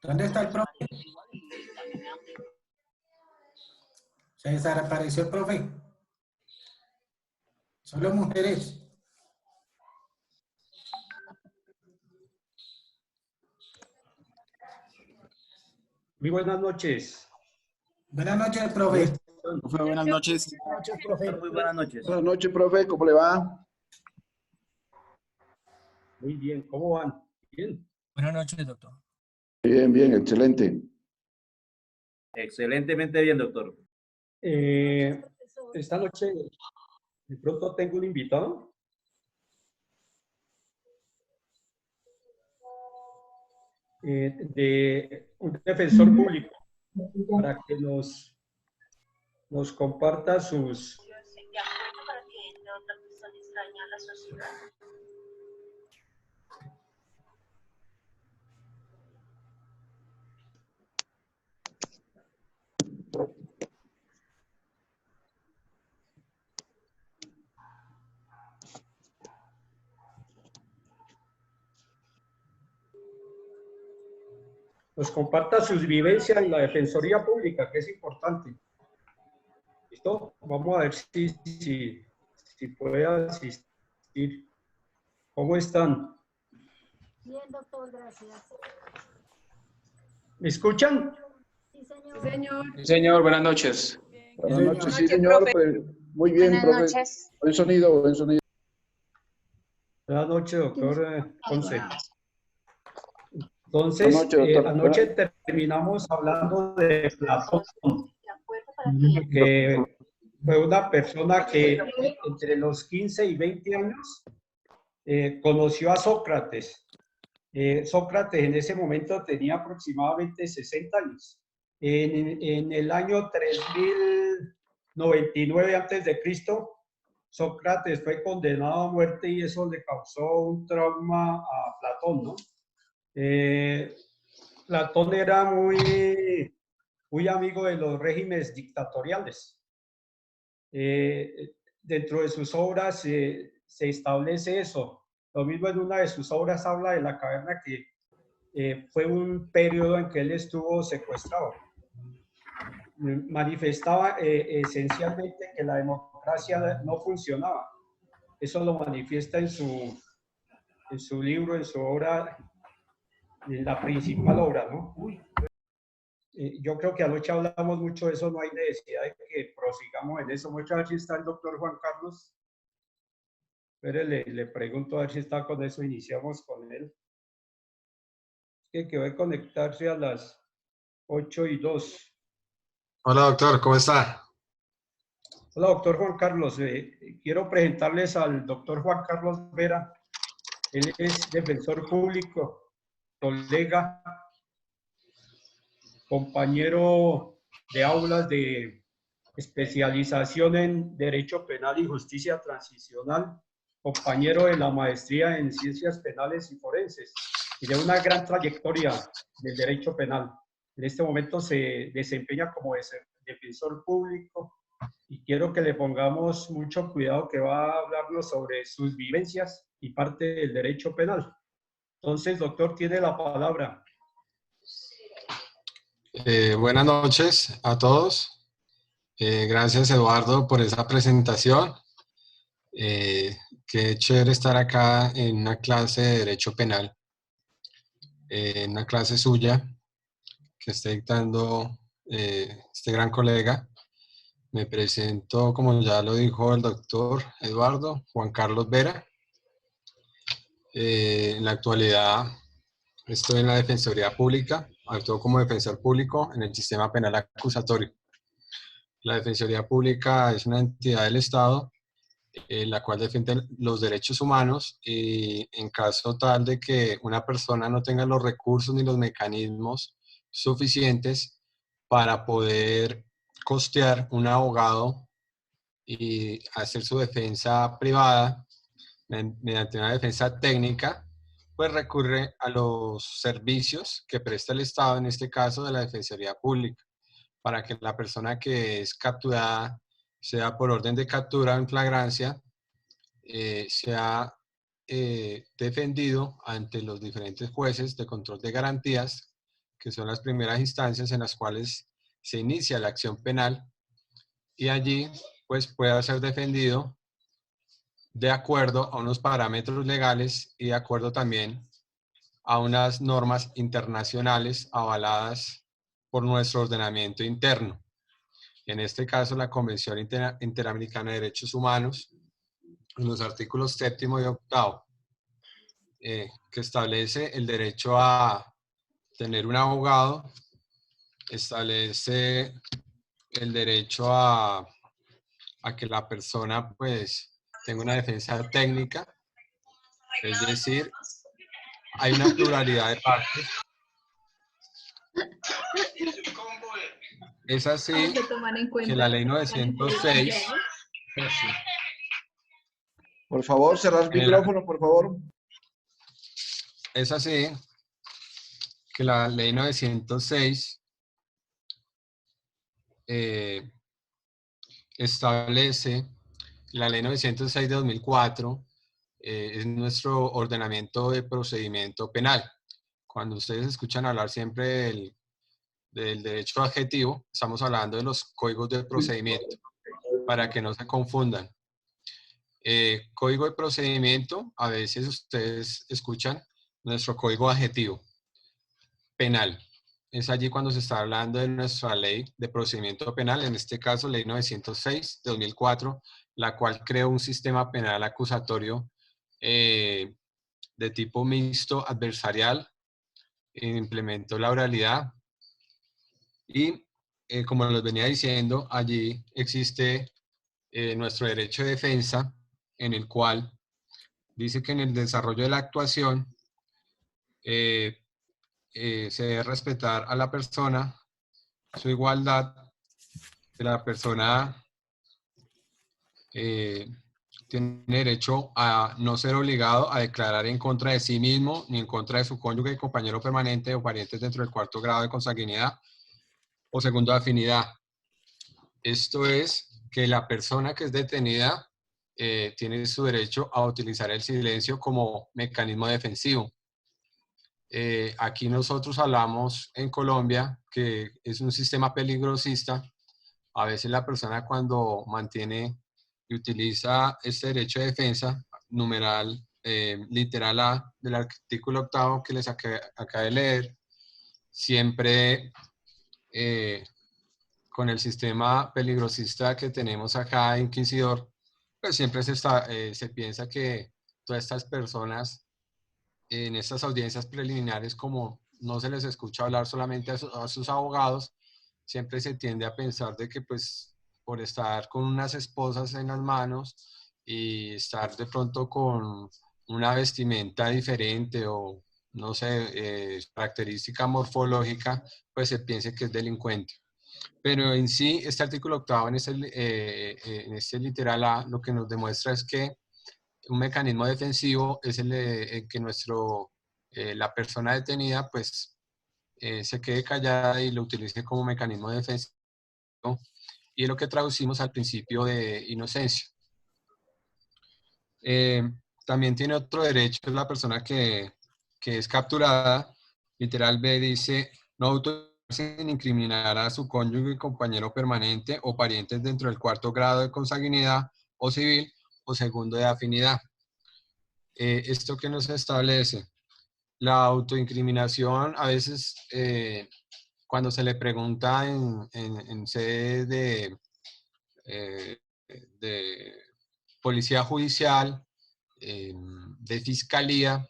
¿Dónde está el profe? ¿Se desapareció el profe? Solo mujeres. Muy buenas noches. Buenas noches, ¿Cómo profe. están? Profe, buenas noches. Buenas noches, profe. Muy buenas noches. Buenas noches, profe, ¿cómo le va? Muy bien, ¿cómo van? Bien. Buenas noches, doctor. Bien, bien, excelente. Excelentemente bien, doctor. Esta noche de pronto tengo un invitado. De un defensor público para que nos comparta sus... Nos comparta sus vivencias en la Defensoría Pública, que es importante. ¿Listo? Vamos a ver si puede asistir. ¿Cómo están? Bien, doctor, gracias. ¿Me escuchan? Sí, señor. Sí, señor. Sí, señor, buenas noches. Buenas señor. noches, sí, señor. Pues, muy bien, Buenas profe. noches. Buen sonido, buen sonido. Buenas noches, doctor Ponce. Entonces, Buenas noches, doctor. anoche terminamos hablando de Platón, que fue una persona que entre los 15 y 20 años conoció a Sócrates. Sócrates en ese momento tenía aproximadamente 60 años. En el año 3099 a.C., Sócrates fue condenado a muerte y eso le causó un trauma a Platón, ¿no? Platón era muy amigo de los regímenes dictatoriales. Dentro de sus obras se establece eso. Lo mismo en una de sus obras habla de la caverna, que fue un periodo en que él estuvo secuestrado. Manifestaba esencialmente que la democracia no funcionaba. Eso lo manifiesta en su libro, en su obra, en la principal obra, ¿no? Yo creo que anoche hablamos mucho de eso, no hay necesidad de que prosigamos en eso. Muchas veces está el doctor Juan Carlos. Pero le pregunto a ver si está con eso, iniciamos con él. Es que va a conectarse a las 8:02. Hola doctor, ¿cómo está? Hola, doctor Juan Carlos. Quiero presentarles al doctor Juan Carlos Vera. Él es defensor público, colega, compañero de aulas de especialización en Derecho Penal y Justicia Transicional, compañero de la maestría en Ciencias Penales y Forenses, y de una gran trayectoria del derecho penal. En este momento se desempeña como defensor público y quiero que le pongamos mucho cuidado, que va a hablarnos sobre sus vivencias y parte del derecho penal. Entonces, doctor, tiene la palabra. Buenas noches a todos. Gracias Eduardo por esa presentación. Qué chévere estar acá en una clase de Derecho Penal, en una clase suya que está dictando este gran colega. Me presento, como ya lo dijo el doctor Eduardo, Juan Carlos Vera. En la actualidad estoy en la Defensoría Pública, actúo como defensor público en el sistema penal acusatorio. La Defensoría Pública es una entidad del Estado la cual defiende los derechos humanos y en caso tal de que una persona no tenga los recursos ni los mecanismos suficientes para poder costear un abogado y hacer su defensa privada mediante una defensa técnica, pues recurre a los servicios que presta el Estado, en este caso de la Defensoría Pública, para que la persona que es capturada, sea por orden de captura o en flagrancia, sea defendido ante los diferentes jueces de control de garantías que son las primeras instancias en las cuales se inicia la acción penal, y allí pues pueda ser defendido de acuerdo a unos parámetros legales y de acuerdo también a unas normas internacionales avaladas por nuestro ordenamiento interno. En este caso, la Convención Interamericana de Derechos Humanos, en los artículos 7º y 8º, que establece el derecho a tener un abogado, establece el derecho a que la persona pues tenga una defensa técnica, es decir, hay una pluralidad de partes. Es así Hay que tomar en cuenta que la ley 906, Por favor, cerrar el En el- micrófono, por favor. es así que la ley 906 establece, la ley 906 de 2004 es nuestro ordenamiento de procedimiento penal. Cuando ustedes escuchan hablar siempre del derecho adjetivo, estamos hablando de los códigos de procedimiento, para que no se confundan. Código de procedimiento, a veces ustedes escuchan nuestro código adjetivo penal. Es allí cuando se está hablando de nuestra ley de procedimiento penal, en este caso ley 906 de 2004, la cual creó un sistema penal acusatorio de tipo mixto adversarial, implementó la oralidad y, como les venía diciendo, allí existe nuestro derecho de defensa, en el cual dice que en el desarrollo de la actuación se debe respetar a la persona, su igualdad, que la persona tiene derecho a no ser obligado a declarar en contra de sí mismo, ni en contra de su cónyuge, compañero permanente o parientes dentro del 4º grado de consanguinidad o segundo de afinidad. Esto es que la persona que es detenida tiene su derecho a utilizar el silencio como mecanismo defensivo. Aquí nosotros hablamos en Colombia que es un sistema peligrosista. A veces la persona cuando mantiene y utiliza este derecho de defensa, numeral literal A del artículo 8º que les acabé de leer, siempre con el sistema peligrosista que tenemos acá, inquisidor, pues siempre se piensa que todas estas personas en estas audiencias preliminares, como no se les escucha hablar solamente a sus abogados, siempre se tiende a pensar de que pues por estar con unas esposas en las manos y estar de pronto con una vestimenta diferente o no sé, característica morfológica, pues se piense que es delincuente. Pero en sí, este artículo 8º en este literal A, lo que nos demuestra es que un mecanismo defensivo es el que la persona detenida pues se quede callada y lo utilice como mecanismo defensivo, y es lo que traducimos al principio de inocencia. También tiene otro derecho, es la persona que es capturada. Literal B dice, no autoriza sin incriminar a su cónyuge, compañero permanente o parientes dentro del 4º grado de consanguinidad o civil o segundo de afinidad. ¿Esto qué nos establece? La autoincriminación, a veces cuando se le pregunta en sede de policía judicial, de fiscalía,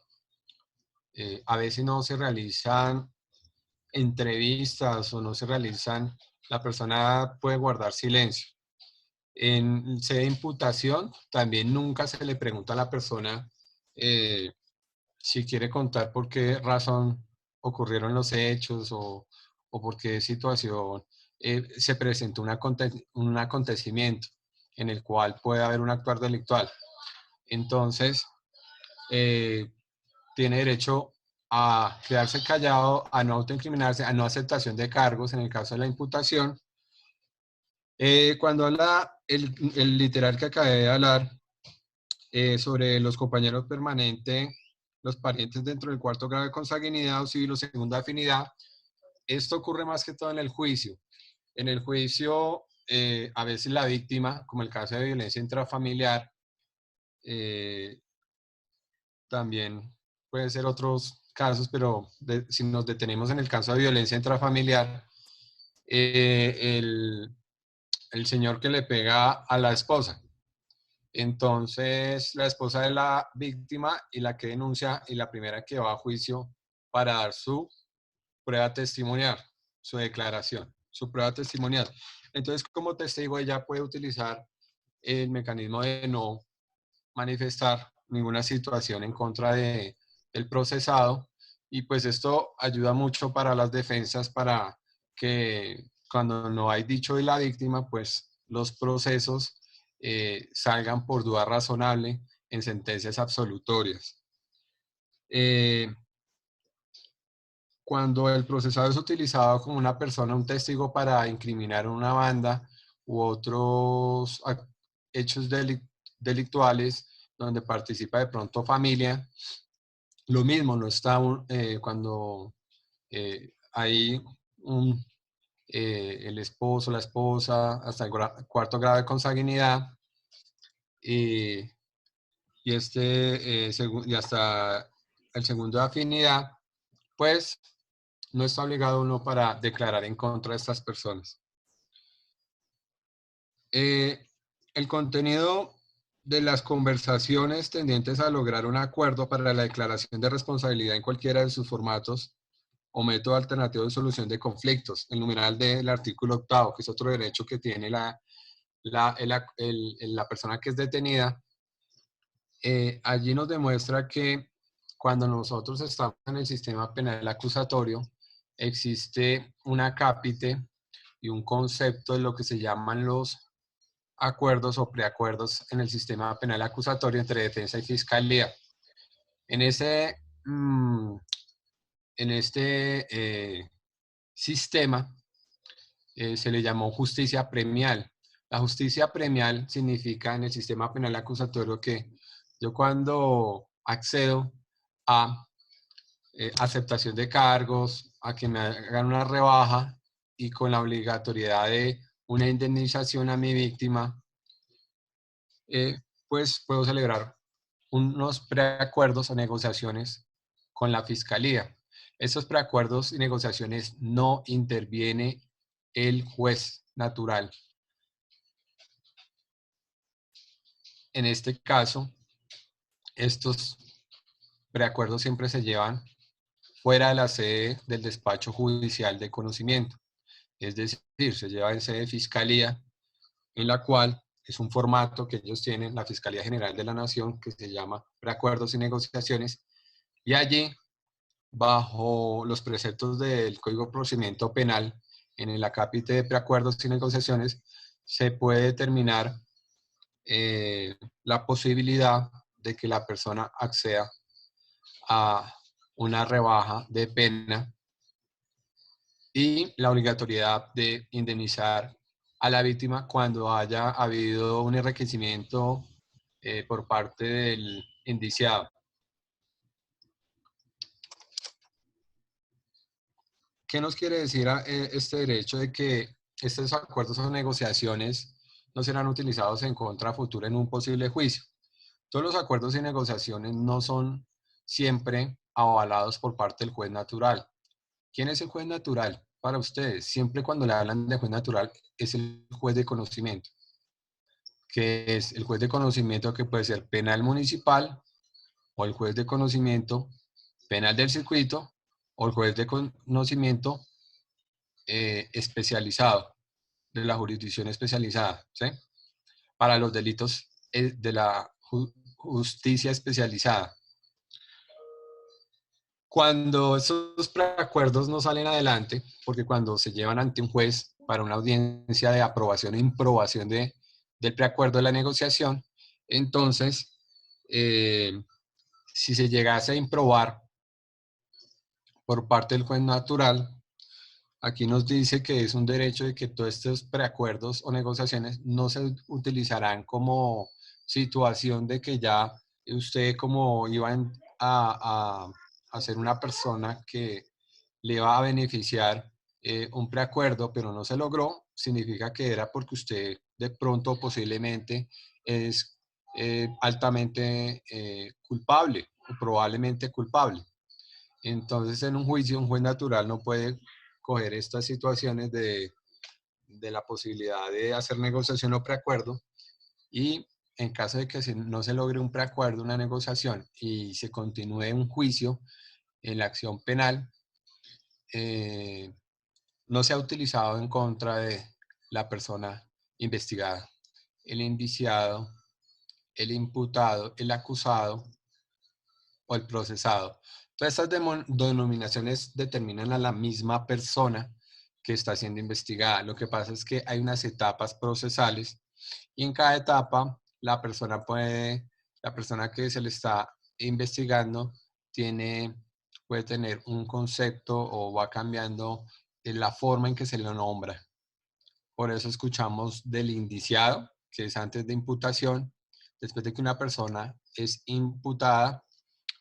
a veces no se realizan entrevistas o no se realizan, la persona puede guardar silencio. En sede de imputación también nunca se le pregunta a la persona si quiere contar por qué razón ocurrieron los hechos o por qué situación se presentó un acontecimiento en el cual puede haber un actuar delictual. Entonces, tiene derecho a quedarse callado, a no autoincriminarse, a no aceptación de cargos en el caso de la imputación. Cuando habla el literal que acabé de hablar sobre los compañeros permanentes, los parientes dentro del 4º grado de consanguinidad o civil o segunda afinidad, esto ocurre más que todo en el juicio. En el juicio, a veces la víctima, como el caso de violencia intrafamiliar, también puede ser otros casos, pero si nos detenemos en el caso de violencia intrafamiliar, el señor que le pega a la esposa. Entonces, la esposa de la víctima y la que denuncia y la primera que va a juicio para dar su prueba testimonial, su declaración, su prueba testimonial. Entonces, como testigo, ella puede utilizar el mecanismo de no manifestar ninguna situación en contra del procesado, y pues esto ayuda mucho para las defensas, para que cuando no hay dicho de la víctima, pues los procesos salgan por duda razonable en sentencias absolutorias. Cuando el procesado es utilizado como una persona, un testigo para incriminar a una banda u otros hechos delictuales donde participa de pronto familia, lo mismo no está cuando hay el esposo, la esposa, hasta el cuarto grado de consanguinidad, y hasta el segundo de afinidad, pues no está obligado uno para declarar en contra de estas personas. El contenido de las conversaciones tendientes a lograr un acuerdo para la declaración de responsabilidad en cualquiera de sus formatos o método alternativo de solución de conflictos, el numeral del artículo 8º, que es otro derecho que tiene la persona que es detenida. Allí nos demuestra que cuando nosotros estamos en el sistema penal acusatorio, existe un acápite y un concepto de lo que se llaman los acuerdos o preacuerdos en el sistema penal acusatorio entre defensa y fiscalía. En este sistema se le llamó justicia premial. La justicia premial significa en el sistema penal acusatorio que yo, cuando accedo a aceptación de cargos, a que me hagan una rebaja y con la obligatoriedad de una indemnización a mi víctima, pues puedo celebrar unos preacuerdos o negociaciones con la fiscalía. Esos preacuerdos y negociaciones no interviene el juez natural. En este caso, estos preacuerdos siempre se llevan fuera de la sede del despacho judicial de conocimiento. Es decir, se lleva en sede de fiscalía, en la cual es un formato que ellos tienen, la Fiscalía General de la Nación, que se llama Preacuerdos y Negociaciones, y allí, bajo los preceptos del Código de Procedimiento Penal, en el acápite de preacuerdos y negociaciones, se puede determinar la posibilidad de que la persona acceda a una rebaja de pena y la obligatoriedad de indemnizar a la víctima cuando haya habido un enriquecimiento por parte del indiciado. ¿Qué nos quiere decir este derecho de que estos acuerdos o negociaciones no serán utilizados en contra futura en un posible juicio? Todos los acuerdos y negociaciones no son siempre avalados por parte del juez natural. ¿Quién es el juez natural para ustedes? Siempre cuando le hablan de juez natural es el juez de conocimiento, que es el juez de conocimiento que puede ser penal municipal o el juez de conocimiento penal del circuito o el juez de conocimiento especializado, de la jurisdicción especializada, ¿sí? Para los delitos de la justicia especializada. Cuando esos preacuerdos no salen adelante, porque cuando se llevan ante un juez para una audiencia de aprobación e improbación del preacuerdo de la negociación, entonces, si se llegase a improbar por parte del juez natural, aquí nos dice que es un derecho de que todos estos preacuerdos o negociaciones no se utilizarán como situación de que ya usted, como iban a ser una persona que le va a beneficiar un preacuerdo, pero no se logró, significa que era porque usted de pronto posiblemente es altamente culpable o probablemente culpable. Entonces, en un juicio, un juez natural no puede coger estas situaciones de la posibilidad de hacer negociación o preacuerdo, y en caso de que no se logre un preacuerdo, una negociación, y se continúe un juicio en la acción penal, no se ha utilizado en contra de la persona investigada, el indiciado, el imputado, el acusado o el procesado. Todas estas denominaciones determinan a la misma persona que está siendo investigada. Lo que pasa es que hay unas etapas procesales y en cada etapa la persona que se le está investigando puede tener un concepto o va cambiando en la forma en que se le nombra. Por eso escuchamos del indiciado, que es antes de imputación. Después de que una persona es imputada,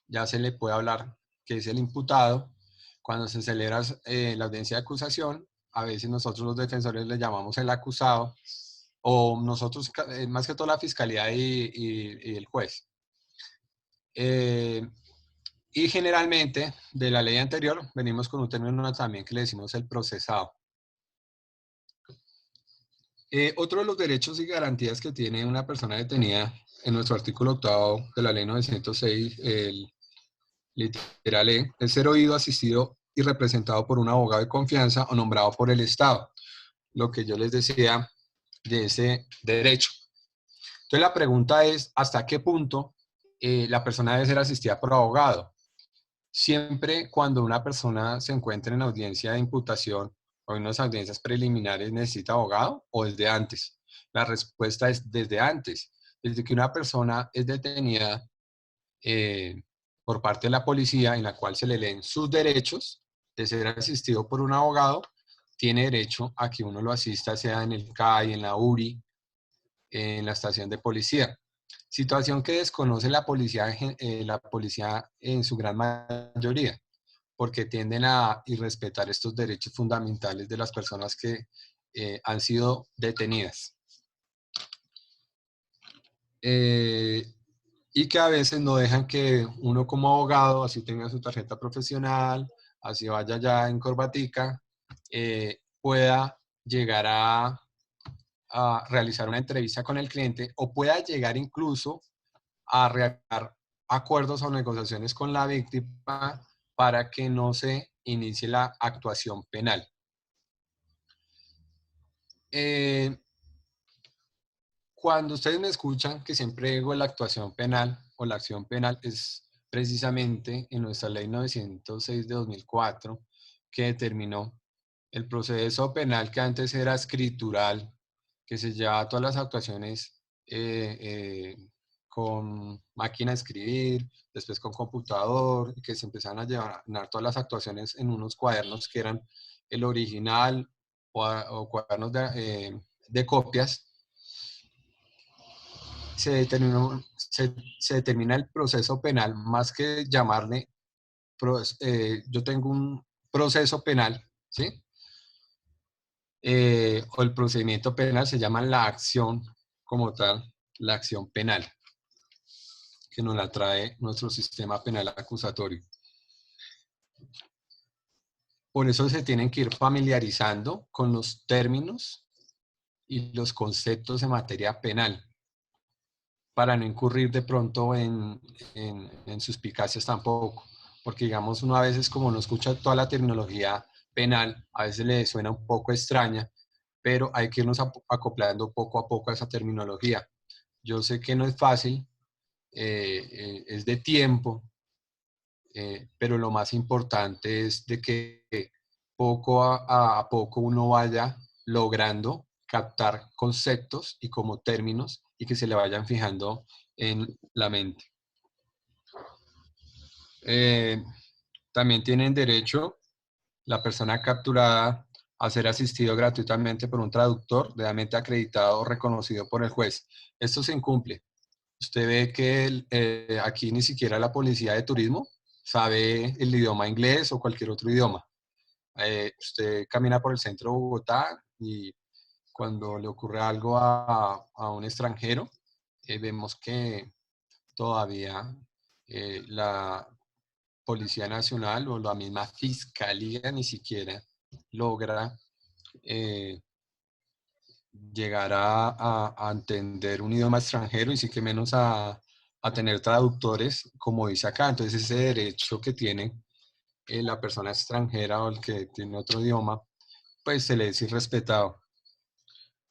ya se le puede hablar que es el imputado. Cuando se celebra la audiencia de acusación, a veces nosotros los defensores le llamamos el acusado, o nosotros, más que todo la fiscalía y el juez. Y generalmente, de la ley anterior, venimos con un término también que le decimos el procesado. Otro de los derechos y garantías que tiene una persona detenida en nuestro artículo 8 de la ley 906, el literal E, es ser oído, asistido y representado por un abogado de confianza o nombrado por el Estado. Lo que yo les decía de ese derecho. Entonces la pregunta es, ¿hasta qué punto la persona debe ser asistida por abogado? Siempre cuando una persona se encuentra en audiencia de imputación o en unas audiencias preliminares, ¿necesita abogado o desde antes? La respuesta es desde antes. Desde que una persona es detenida por parte de la policía, en la cual se le leen sus derechos de ser asistido por un abogado, tiene derecho a que uno lo asista, sea en el CAI, en la URI, en la estación de policía. Situación que desconoce la policía en su gran mayoría, porque tienden a irrespetar estos derechos fundamentales de las personas que han sido detenidas. Y que a veces no dejan que uno como abogado, así tenga su tarjeta profesional, así vaya ya en corbatica, pueda llegar a realizar una entrevista con el cliente o pueda llegar incluso a realizar acuerdos o negociaciones con la víctima para que no se inicie la actuación penal. Cuando ustedes me escuchan que siempre digo la actuación penal o la acción penal, es precisamente en nuestra ley 906 de 2004 que determinó el proceso penal, que antes era escritural, que se llevaba todas las actuaciones con máquina de escribir, después con computador, y que se empezaron a llevar todas las actuaciones en unos cuadernos que eran el original o cuadernos de copias. Se determina el proceso penal, más que llamarle, yo tengo un proceso penal, ¿sí? O el procedimiento penal, se llama la acción como tal, la acción penal, que nos la trae nuestro sistema penal acusatorio. Por eso se tienen que ir familiarizando con los términos y los conceptos en materia penal, para no incurrir de pronto en suspicacias tampoco, porque digamos uno a veces como no escucha toda la terminología penal, a veces le suena un poco extraña, pero hay que irnos acoplando poco a poco a esa terminología. Yo sé que no es fácil, es de tiempo, pero lo más importante es de que poco a poco uno vaya logrando captar conceptos y como términos y que se le vayan fijando en la mente. También tienen derecho la persona capturada a ser asistido gratuitamente por un traductor debidamente acreditado o reconocido por el juez. Esto se incumple. Usted ve que aquí ni siquiera la policía de turismo sabe el idioma inglés o cualquier otro idioma. Usted camina por el centro de Bogotá y cuando le ocurre algo a un extranjero, vemos que todavía la Policía Nacional o la misma Fiscalía ni siquiera logra llegar a entender un idioma extranjero y sí que menos a tener traductores, como dice acá. Entonces ese derecho que tiene la persona extranjera o el que tiene otro idioma, pues se le es irrespetado.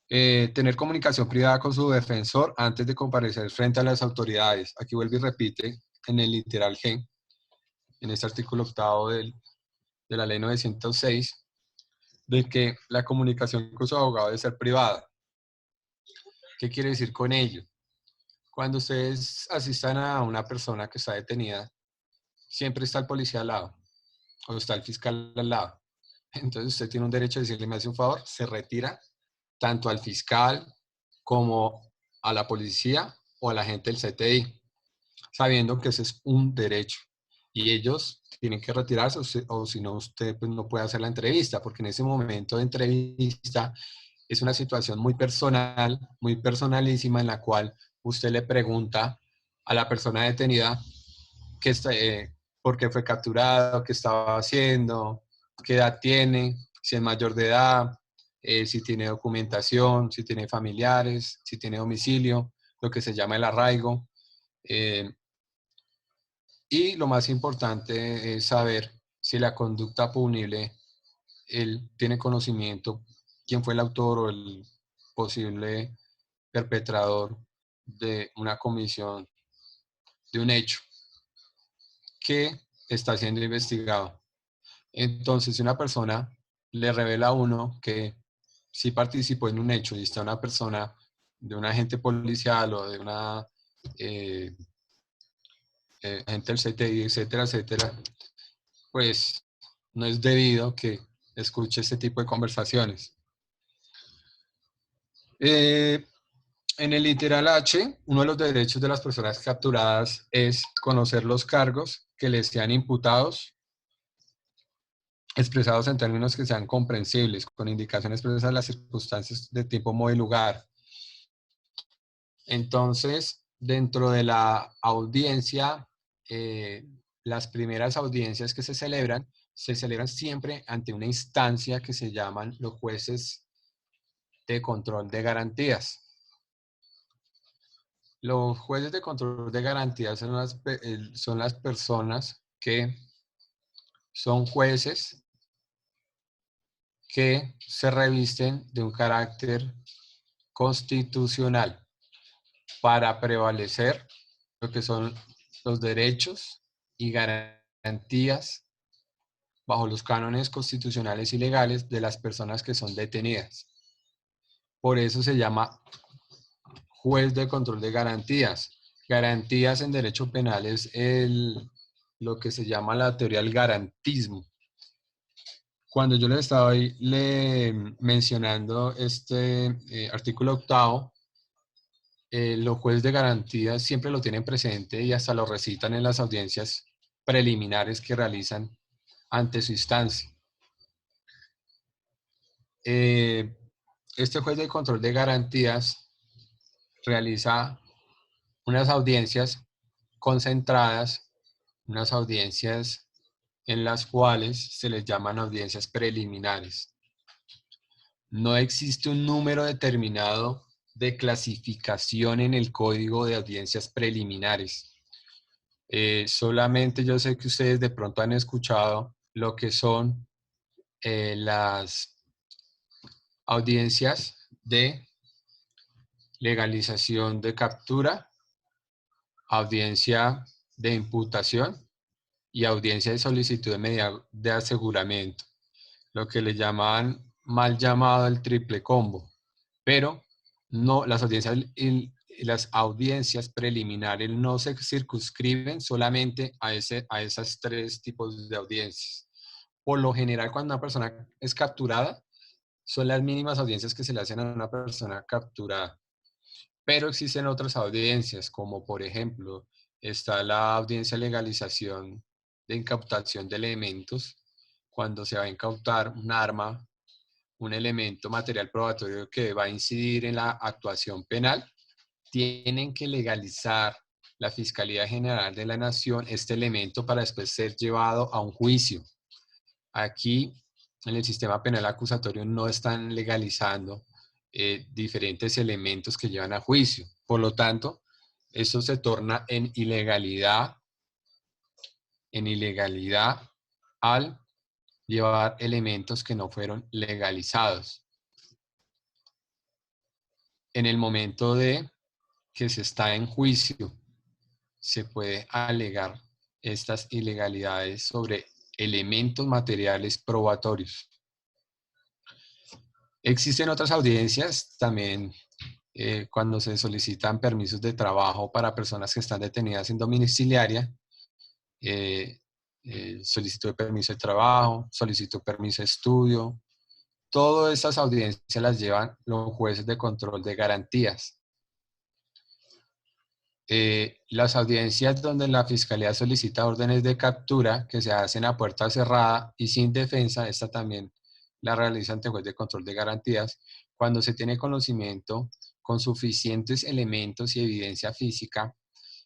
Tener comunicación privada con su defensor antes de comparecer frente a las autoridades. Aquí vuelve y repite en el literal G, en este artículo 8 de la ley 906, de que la comunicación con su abogado debe ser privada. ¿Qué quiere decir con ello? Cuando ustedes asistan a una persona que está detenida, siempre está el policía al lado o está el fiscal al lado. Entonces usted tiene un derecho a decirle, me hace un favor, se retira tanto al fiscal como a la policía o a la gente del CTI, sabiendo que ese es un derecho. Y ellos tienen que retirarse o si no, usted pues, no puede hacer la entrevista, porque en ese momento de entrevista es una situación muy personal, muy personalísima, en la cual usted le pregunta a la persona detenida qué está, por qué fue capturado, qué estaba haciendo, qué edad tiene, si es mayor de edad, si tiene documentación, si tiene familiares, si tiene domicilio, lo que se llama el arraigo. Y lo más importante es saber si la conducta punible, él tiene conocimiento quién fue el autor o el posible perpetrador de una comisión, de un hecho que está siendo investigado. Entonces, si una persona le revela a uno que sí participó en un hecho y está una persona de un agente policial o de una agente del CTI, etcétera, etcétera, pues no es debido que escuche este tipo de conversaciones. En el literal H, uno de los derechos de las personas capturadas es conocer los cargos que les sean imputados, expresados en términos que sean comprensibles, con indicaciones precisas de las circunstancias de tiempo, modo y lugar. Entonces, dentro de la audiencia, las primeras audiencias que se celebran siempre ante una instancia que se llaman los jueces de control de garantías. Los jueces de control de garantías son las personas que son jueces que se revisten de un carácter constitucional para prevalecer lo que son los derechos y garantías bajo los cánones constitucionales y legales de las personas que son detenidas. Por eso se llama juez de control de garantías. Garantías en derecho penal es lo que se llama la teoría del garantismo. Cuando yo les estaba mencionando este artículo 8, los jueces de garantías siempre lo tienen presente y hasta lo recitan en las audiencias preliminares que realizan ante su instancia. Este juez de control de garantías realiza unas audiencias concentradas, unas audiencias en las cuales se les llaman audiencias preliminares. No existe un número determinado de clasificación en el Código de Audiencias Preliminares. Solamente yo sé que ustedes de pronto han escuchado lo que son las audiencias de legalización de captura, audiencia de imputación y audiencia de solicitud de medida de aseguramiento, lo que le llaman mal llamado el triple combo. Pero no, las audiencias preliminares no se circunscriben solamente a esos tres tipos de audiencias. Por lo general, cuando una persona es capturada, son las mínimas audiencias que se le hacen a una persona capturada. Pero existen otras audiencias, como por ejemplo, está la audiencia de legalización de incautación de elementos, cuando se va a incautar un arma, un elemento material probatorio que va a incidir en la actuación penal, tienen que legalizar la Fiscalía General de la Nación este elemento para después ser llevado a un juicio. Aquí, en el sistema penal acusatorio, no están legalizando diferentes elementos que llevan a juicio. Por lo tanto, eso se torna en ilegalidad al llevar elementos que no fueron legalizados. En el momento de que se está en juicio, se puede alegar estas ilegalidades sobre elementos materiales probatorios. Existen otras audiencias también cuando se solicitan permisos de trabajo para personas que están detenidas en domiciliaria, solicitud de permiso de trabajo, solicitud de permiso de estudio. Todas esas audiencias las llevan los jueces de control de garantías. Las audiencias donde la Fiscalía solicita órdenes de captura que se hacen a puerta cerrada y sin defensa, esta también la realiza ante juez de control de garantías, cuando se tiene conocimiento con suficientes elementos y evidencia física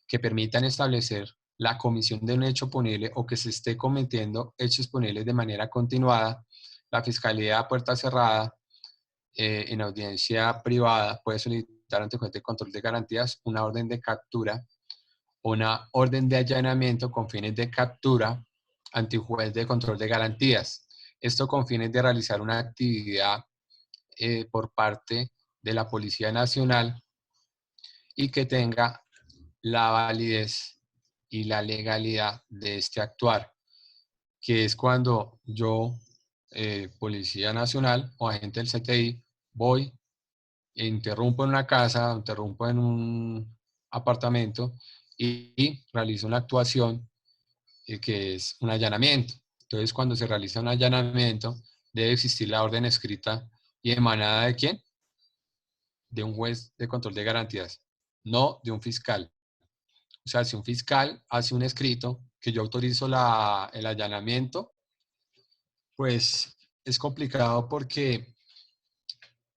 que permitan establecer la comisión de un hecho punible o que se esté cometiendo hechos punibles de manera continuada. La Fiscalía a puerta cerrada, en audiencia privada, puede solicitar ante juez de control de garantías una orden de captura, una orden de allanamiento con fines de captura ante juez de control de garantías. Esto con fines de realizar una actividad por parte de la Policía Nacional y que tenga la validez y la legalidad de este actuar, que es cuando yo, Policía Nacional o agente del CTI, voy, interrumpo en una casa, interrumpo en un apartamento y realizo una actuación que es un allanamiento. Entonces, cuando se realiza un allanamiento, debe existir la orden escrita y emanada ¿de quién? De un juez de control de garantías, no de un fiscal. O sea, si un fiscal hace un escrito que yo autorizo el allanamiento, pues es complicado porque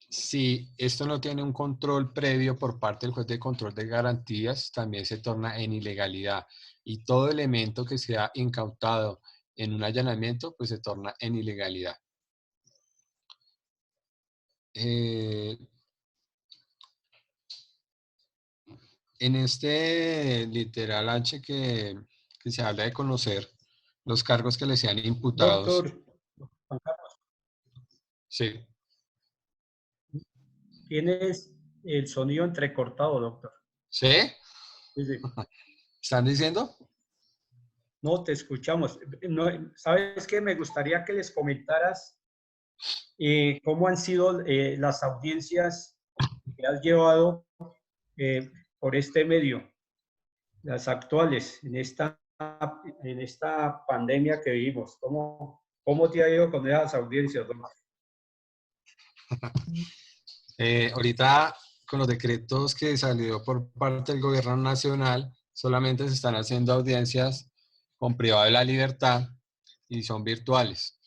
si esto no tiene un control previo por parte del juez de control de garantías, también se torna en ilegalidad. Y todo elemento que sea incautado en un allanamiento, pues se torna en ilegalidad. En este literal H que se habla de conocer los cargos que le sean imputados. Doctor Juan Carlos, Sí. tienes el sonido entrecortado, doctor. ¿Sí? Sí, sí. ¿Están diciendo? No, te escuchamos. No, ¿sabes qué? Me gustaría que les comentaras cómo han sido las audiencias que has llevado por este medio, las actuales, en esta pandemia que vivimos. ¿Cómo te ha ido con esas audiencias, doctor? Ahorita con los decretos que salió por parte del gobierno nacional, solamente se están haciendo audiencias con privado de la libertad y son virtuales.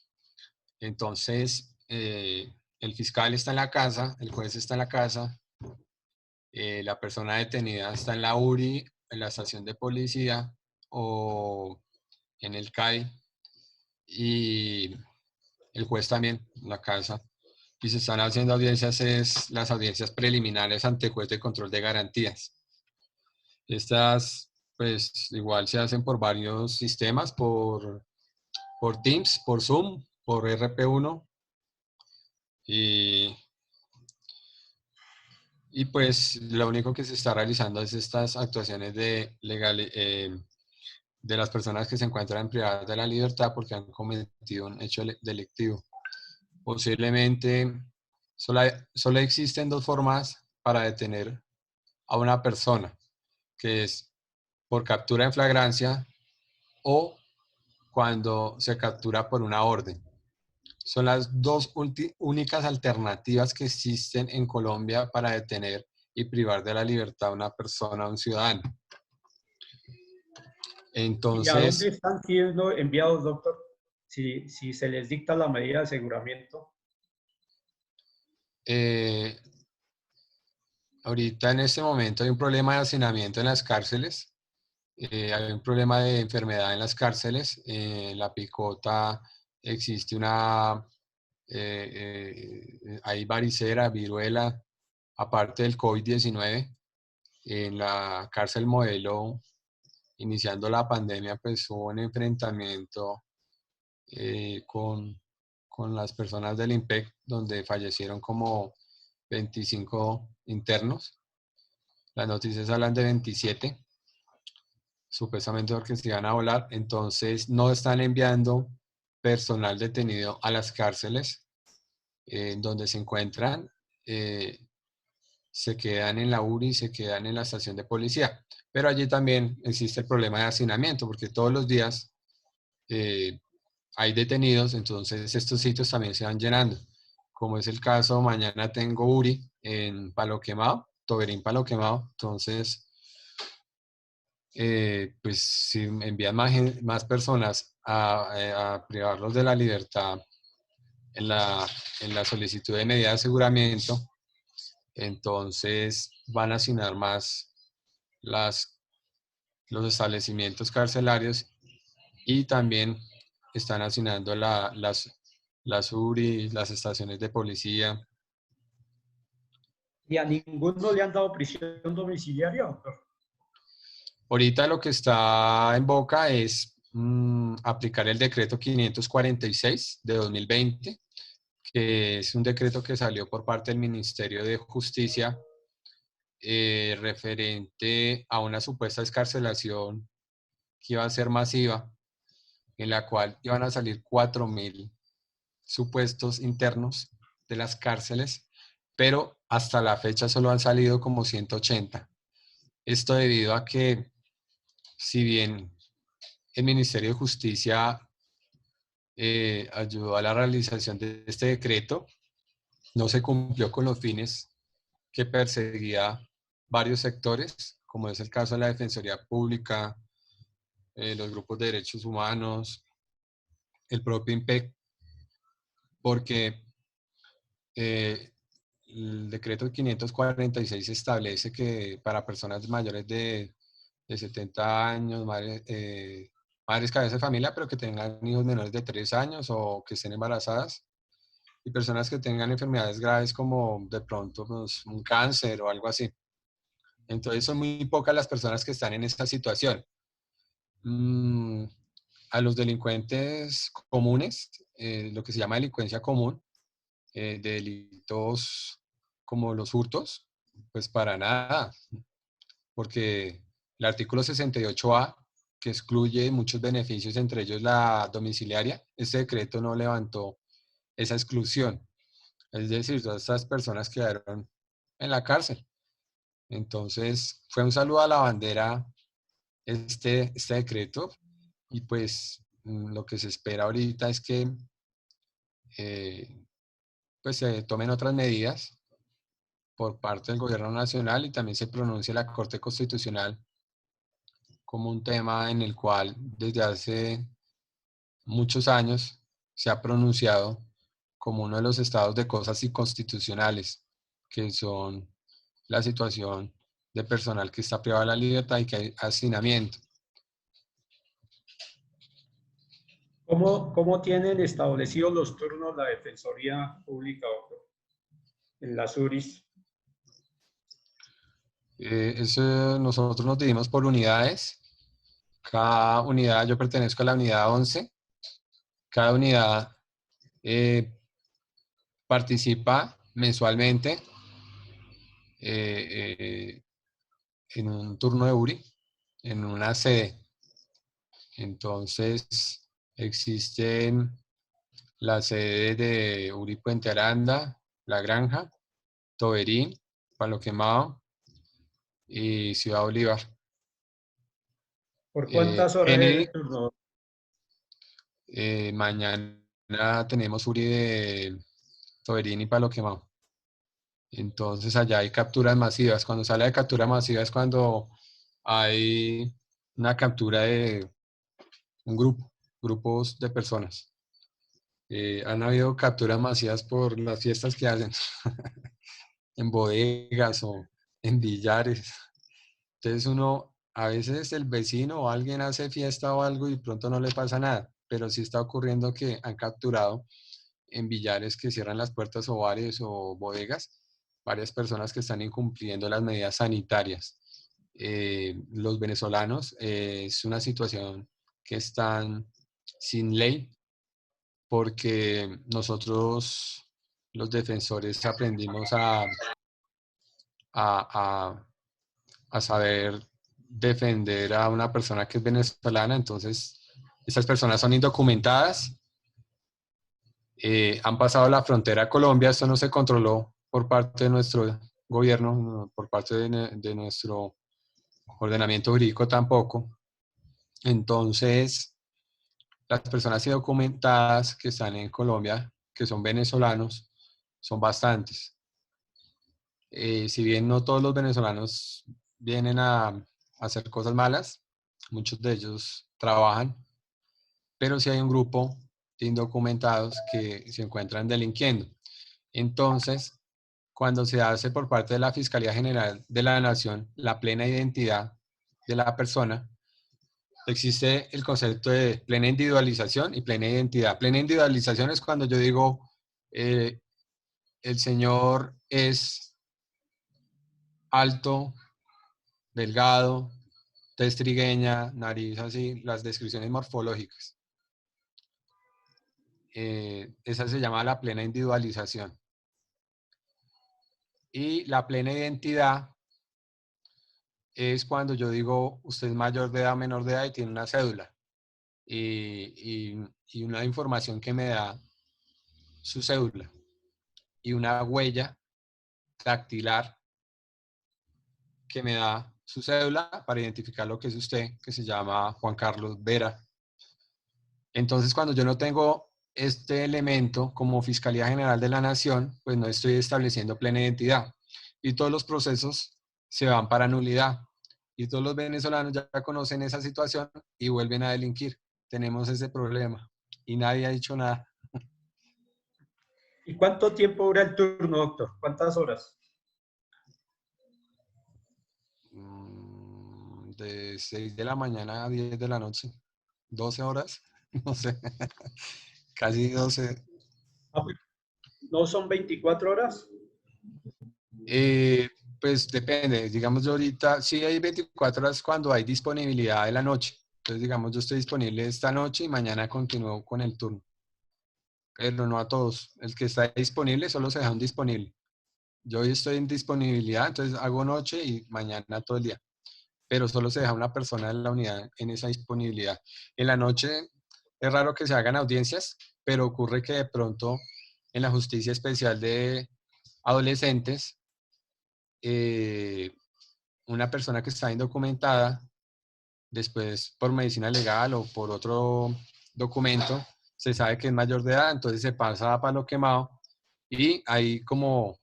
Entonces, el fiscal está en la casa, el juez está en la casa, la persona detenida está en la URI, en la estación de policía o en el CAI y el juez también en la casa. Y se están haciendo audiencias, las audiencias preliminares ante juez de control de garantías. Estas, pues, igual se hacen por varios sistemas, por Teams, por Zoom, por RP1. Y pues lo único que se está realizando es estas actuaciones de las personas que se encuentran privadas de la libertad porque han cometido un hecho delictivo. Posiblemente solo existen dos formas para detener a una persona, que es por captura en flagrancia o cuando se captura por una orden. Son las dos únicas alternativas que existen en Colombia para detener y privar de la libertad a una persona, a un ciudadano. ¿Y a dónde Entonces, están siendo enviados, doctor? si se les dicta la medida de aseguramiento. Ahorita en este momento hay un problema de hacinamiento en las cárceles. Hay un problema de enfermedad en las cárceles. En la Picota existe hay varicela, viruela, aparte del COVID-19. En la cárcel Modelo, iniciando la pandemia, pues hubo un enfrentamiento con las personas del IMPEC, donde fallecieron como 25 internos. Las noticias hablan de 27, supuestamente porque se iban a volar. Entonces no están enviando personal detenido a las cárceles donde se encuentran. Se quedan en la URI, se quedan en la estación de policía. Pero allí también existe el problema de hacinamiento, porque todos los días hay detenidos, entonces estos sitios también se van llenando. Como es el caso, mañana tengo URI en Palo Quemado, Toberín Palo Quemado, entonces, pues si envían más personas a privarlos de la libertad en la solicitud de medida de aseguramiento, entonces van a hacinar más los establecimientos carcelarios y también están hacinando las URI, las estaciones de policía. ¿Y a ninguno le han dado prisión domiciliaria, doctor? Ahorita lo que está en boca es aplicar el decreto 546 de 2020, que es un decreto que salió por parte del Ministerio de Justicia referente a una supuesta excarcelación que iba a ser masiva, en la cual iban a salir 4.000 supuestos internos de las cárceles, pero hasta la fecha solo han salido como 180. Esto debido a que, si bien el Ministerio de Justicia ayudó a la realización de este decreto, no se cumplió con los fines que perseguía varios sectores, como es el caso de la Defensoría Pública, los grupos de derechos humanos, el propio IMPEC, porque el decreto 546 establece que para personas mayores de 70 años, madres cabeza de familia, pero que tengan hijos menores de 3 años o que estén embarazadas, y personas que tengan enfermedades graves como de pronto pues, un cáncer o algo así. Entonces son muy pocas las personas que están en esta situación. A los delincuentes comunes, lo que se llama delincuencia común, delitos como los hurtos, pues para nada, porque el artículo 68A, que excluye muchos beneficios, entre ellos la domiciliaria, este decreto no levantó esa exclusión. Es decir, todas estas personas quedaron en la cárcel. Entonces, fue un saludo a la bandera este decreto, y pues lo que se espera ahorita es que pues se tomen otras medidas por parte del gobierno nacional y también se pronuncie la Corte Constitucional como un tema en el cual desde hace muchos años se ha pronunciado como uno de los estados de cosas inconstitucionales, que son la situación de personal que está privado de la libertad y que hay hacinamiento. ¿Cómo tienen establecidos los turnos la Defensoría Pública, doctor, en las URIs? Eso nosotros nos dividimos por unidades. Cada unidad, yo pertenezco a la unidad 11. Cada unidad participa mensualmente en un turno de URI, en una sede. Entonces, existen las sedes de URI Puente Aranda, La Granja, Toberín, Palo Quemado y Ciudad Bolívar. ¿Por cuántas horas es el turno? Mañana tenemos URI de Toberín y Palo Quemado. Entonces allá hay capturas masivas. Cuando sale de captura masiva es cuando hay una captura de grupos de personas. Han habido capturas masivas por las fiestas que hacen en bodegas o en billares. Entonces uno, a veces el vecino o alguien hace fiesta o algo y pronto no le pasa nada, pero sí está ocurriendo que han capturado en billares que cierran las puertas o bares o bodegas, varias personas que están incumpliendo las medidas sanitarias. Los venezolanos es una situación que están sin ley porque nosotros los defensores aprendimos a, a saber defender a una persona que es venezolana, entonces estas personas son indocumentadas, han pasado la frontera a Colombia, esto no se controló por parte de nuestro gobierno, por parte de nuestro ordenamiento jurídico tampoco. Entonces, las personas indocumentadas que están en Colombia, que son venezolanos, son bastantes. Si bien no todos los venezolanos vienen a hacer cosas malas, muchos de ellos trabajan, pero sí hay un grupo de indocumentados que se encuentran delinquiendo. Entonces, cuando se hace por parte de la Fiscalía General de la Nación la plena identidad de la persona, existe el concepto de plena individualización y plena identidad. Plena individualización es cuando yo digo, el señor es alto, delgado, tez trigueña, nariz así, las descripciones morfológicas. Esa se llama la plena individualización. Y la plena identidad es cuando yo digo, usted es mayor de edad, menor de edad y tiene una cédula. Y una información que me da su cédula. Y una huella dactilar que me da su cédula para identificar lo que es usted, que se llama Juan Carlos Vera. Entonces, cuando yo no tengo este elemento como Fiscalía General de la Nación, pues no estoy estableciendo plena identidad. Y todos los procesos se van para nulidad. Y todos los venezolanos ya conocen esa situación y vuelven a delinquir. Tenemos ese problema. Y nadie ha dicho nada. ¿Y cuánto tiempo dura el turno, doctor? ¿Cuántas horas? De 6 de la mañana a 10 de la noche. 12 horas. No sé. Casi 12. ¿No son 24 horas? Pues depende, digamos yo ahorita, sí hay 24 horas cuando hay disponibilidad de la noche. Entonces, digamos, yo estoy disponible esta noche y mañana continúo con el turno. Pero no a todos. El que está disponible solo se deja un disponible. Yo hoy estoy en disponibilidad, entonces hago noche y mañana todo el día. Pero solo se deja una persona en la unidad en esa disponibilidad. En la noche es raro que se hagan audiencias, pero ocurre que de pronto en la Justicia Especial de Adolescentes, una persona que está indocumentada, después por medicina legal o por otro documento, se sabe que es mayor de edad, entonces se pasa a palo quemado y ahí como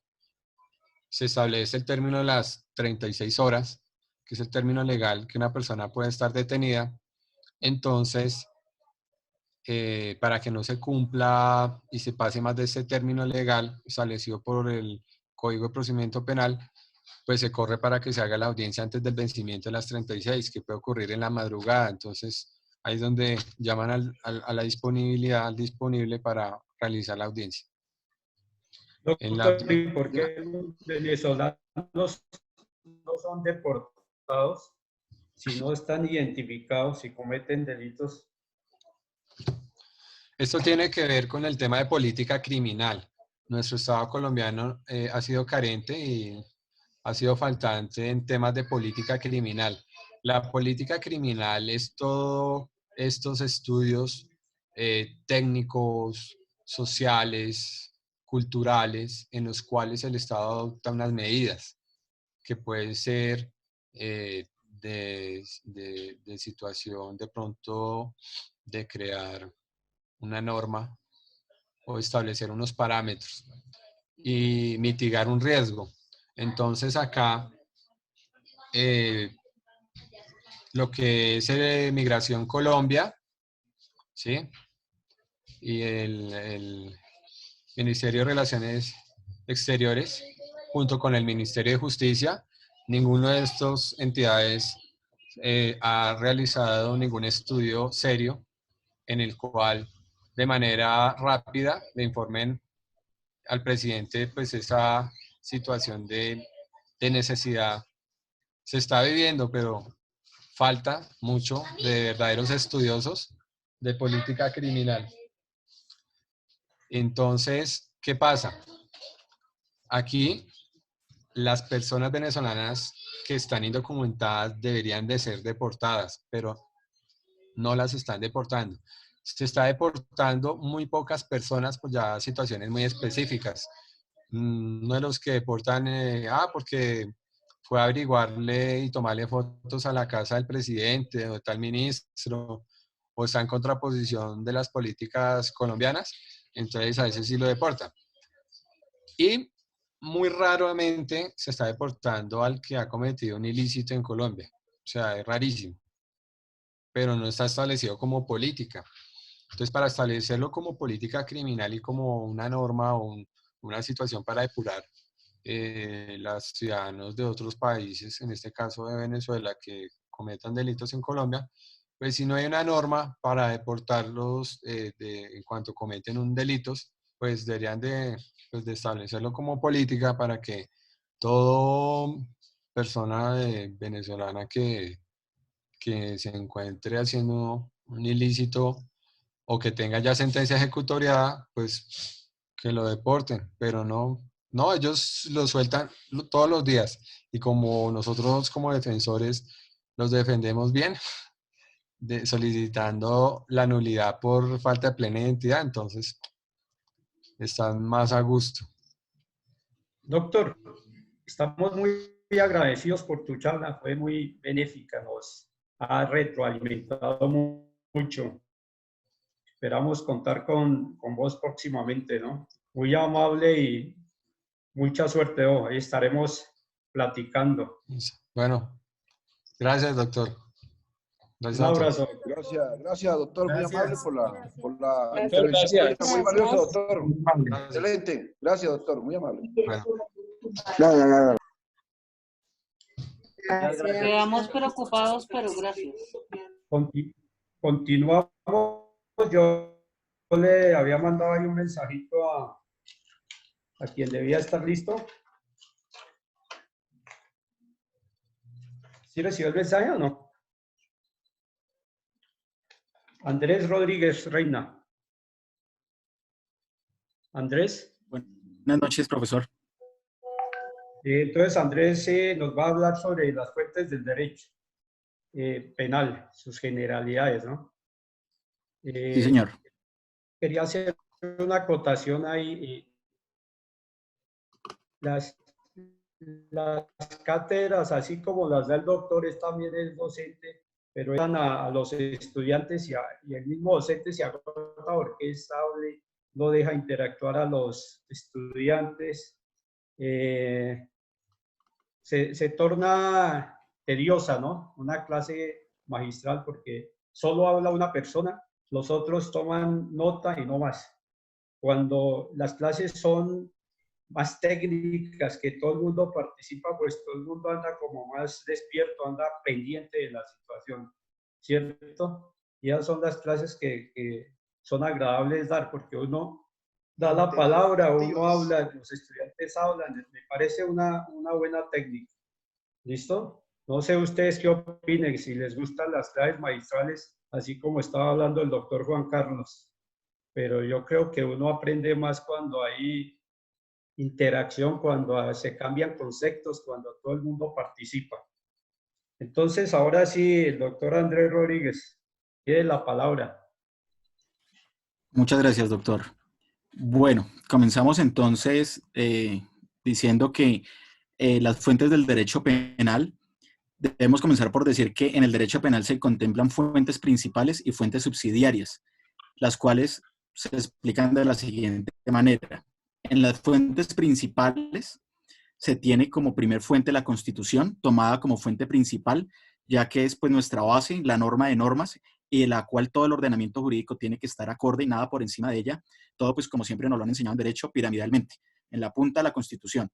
se establece el término de las 36 horas, que es el término legal que una persona puede estar detenida, entonces para que no se cumpla y se pase más de ese término legal establecido por el Código de Procedimiento Penal, pues se corre para que se haga la audiencia antes del vencimiento de las 36, que puede ocurrir en la madrugada. Entonces, ahí es donde llaman a la disponibilidad, al disponible para realizar la audiencia. En la, Doctor, ¿y por qué los venezolanos no son deportados si no están identificados, si cometen delitos? esto tiene que ver con el tema de política criminal. Nuestro Estado colombiano ha sido carente y ha sido faltante en temas de política criminal. La política criminal es todos estos estudios técnicos, sociales, culturales, en los cuales el Estado adopta unas medidas que pueden ser de situación de pronto de crear una norma o establecer unos parámetros y mitigar un riesgo. Entonces acá lo que es Migración Colombia, ¿sí? y el Ministerio de Relaciones Exteriores, junto con el Ministerio de Justicia, ninguna de estas entidades ha realizado ningún estudio serio en el cual de manera rápida le informen al presidente pues esa situación de necesidad se está viviendo, pero falta mucho de verdaderos estudiosos de política criminal. Entonces, ¿qué pasa? Aquí las personas venezolanas que están indocumentadas deberían de ser deportadas, pero no las están deportando. Se está deportando muy pocas personas por ya situaciones muy específicas. No de los que deportan, porque fue a averiguarle y tomarle fotos a la casa del presidente o tal ministro, o está en contraposición de las políticas colombianas, entonces a veces sí lo deportan. Y muy raramente se está deportando al que ha cometido un ilícito en Colombia. O sea, es rarísimo, pero no está establecido como política. Entonces, para establecerlo como política criminal y como una norma o una situación para depurar los ciudadanos de otros países, en este caso de Venezuela, que cometan delitos en Colombia, pues si no hay una norma para deportarlos en cuanto cometen un delitos, pues deberían de establecerlo como política para que toda persona venezolana que se encuentre haciendo un ilícito o que tenga ya sentencia ejecutoriada, pues que lo deporten, pero no, ellos lo sueltan todos los días y como nosotros como defensores los defendemos bien, solicitando la nulidad por falta de plena identidad, entonces están más a gusto. Doctor, estamos muy agradecidos por tu charla, fue muy benéfica, nos ha retroalimentado mucho. Esperamos contar con vos próximamente, ¿no? Muy amable y mucha suerte, ahí estaremos platicando. Bueno, gracias, doctor. Un abrazo. Gracias, doctor. Gracias. Muy amable por la Doctor, intervención. gracias. Muy valioso, doctor. Gracias. Excelente. Gracias, doctor. Muy amable. Bueno. Quedamos preocupados, pero gracias. Continuamos. Yo le había mandado ahí un mensajito a quien debía estar listo. ¿Sí recibió el mensaje o no? Andrés Rodríguez Reina. Andrés. Buenas noches, profesor. Entonces, Andrés nos va a hablar sobre las fuentes del derecho penal, sus generalidades, ¿no? Sí, señor. Quería hacer una acotación ahí. Las cátedras, así como las del doctor, también es docente, pero dan a los estudiantes y el mismo docente se agota porque es estable, no deja interactuar a los estudiantes. Se torna tediosa, ¿no? Una clase magistral porque solo habla una persona, los otros toman nota y no más. Cuando las clases son más técnicas, que todo el mundo participa, pues todo el mundo anda como más despierto, anda pendiente de la situación, ¿cierto? Y esas son las clases que son agradables dar, porque uno da la palabra, uno habla, los estudiantes hablan, me parece una buena técnica. ¿Listo? No sé ustedes qué opinen, si les gustan las clases magistrales, así como estaba hablando el doctor Juan Carlos, pero yo creo que uno aprende más cuando hay interacción, cuando se cambian conceptos, cuando todo el mundo participa. Entonces, ahora sí, el doctor Andrés Rodríguez, tiene la palabra. Muchas gracias, doctor. Bueno, comenzamos entonces diciendo que las fuentes del derecho penal, debemos comenzar por decir que en el derecho penal se contemplan fuentes principales y fuentes subsidiarias, las cuales se explican de la siguiente manera. En las fuentes principales se tiene como primer fuente la Constitución, tomada como fuente principal, ya que es pues nuestra base, la norma de normas, y de la cual todo el ordenamiento jurídico tiene que estar acorde y nada por encima de ella, todo pues como siempre nos lo han enseñado en derecho, piramidalmente, en la punta de la Constitución.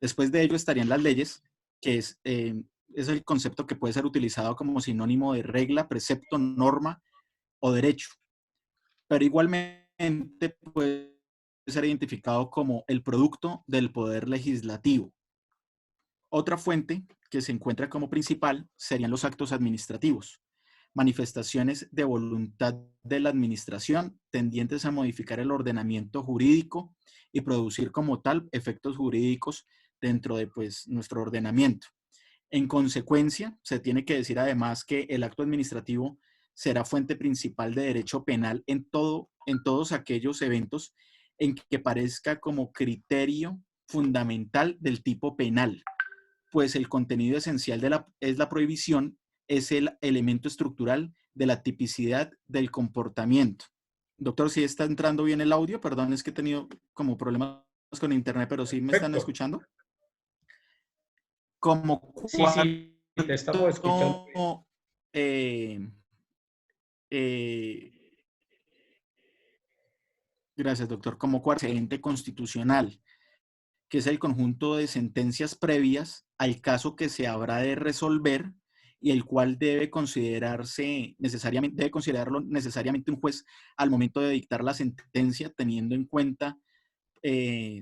Después de ello estarían las leyes, que es el concepto que puede ser utilizado como sinónimo de regla, precepto, norma o derecho, pero igualmente puede ser identificado como el producto del poder legislativo. Otra fuente que se encuentra como principal serían los actos administrativos, manifestaciones de voluntad de la administración tendientes a modificar el ordenamiento jurídico y producir como tal efectos jurídicos dentro de pues, nuestro ordenamiento. En consecuencia, se tiene que decir además que el acto administrativo será fuente principal de derecho penal en todos aquellos eventos en que parezca como criterio fundamental del tipo penal, pues el contenido esencial es la prohibición, es el elemento estructural de la tipicidad del comportamiento. Doctor, si está entrando bien el audio, perdón, es que he tenido como problemas con internet, pero sí me están Perfecto. escuchando. Como Sí, sí, te estamos escuchando. cuarto, gracias, doctor. Como cuarto ente constitucional, que es el conjunto de sentencias previas al caso que se habrá de resolver y el cual debe considerarlo necesariamente un juez al momento de dictar la sentencia, teniendo en cuenta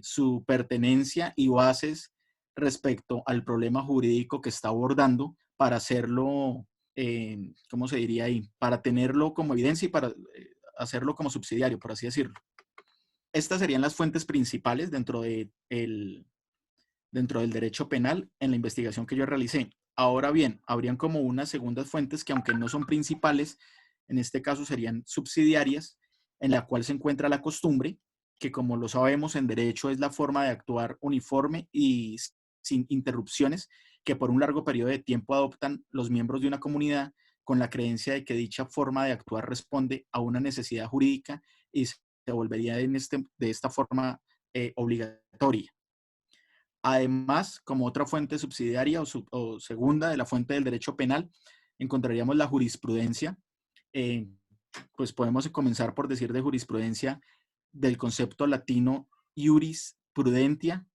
su pertenencia y bases respecto al problema jurídico que está abordando para hacerlo, ¿cómo se diría ahí? Para tenerlo como evidencia y para hacerlo como subsidiario, por así decirlo. Estas serían las fuentes principales dentro del derecho penal en la investigación que yo realicé. Ahora bien, habrían como unas segundas fuentes que aunque no son principales, en este caso serían subsidiarias, en la cual se encuentra la costumbre, que como lo sabemos en derecho es la forma de actuar uniforme y sin interrupciones que por un largo periodo de tiempo adoptan los miembros de una comunidad con la creencia de que dicha forma de actuar responde a una necesidad jurídica y se volvería de esta forma obligatoria. Además, como otra fuente subsidiaria o segunda de la fuente del derecho penal, encontraríamos la jurisprudencia. Pues podemos comenzar por decir de jurisprudencia del concepto latino iuris prudentia,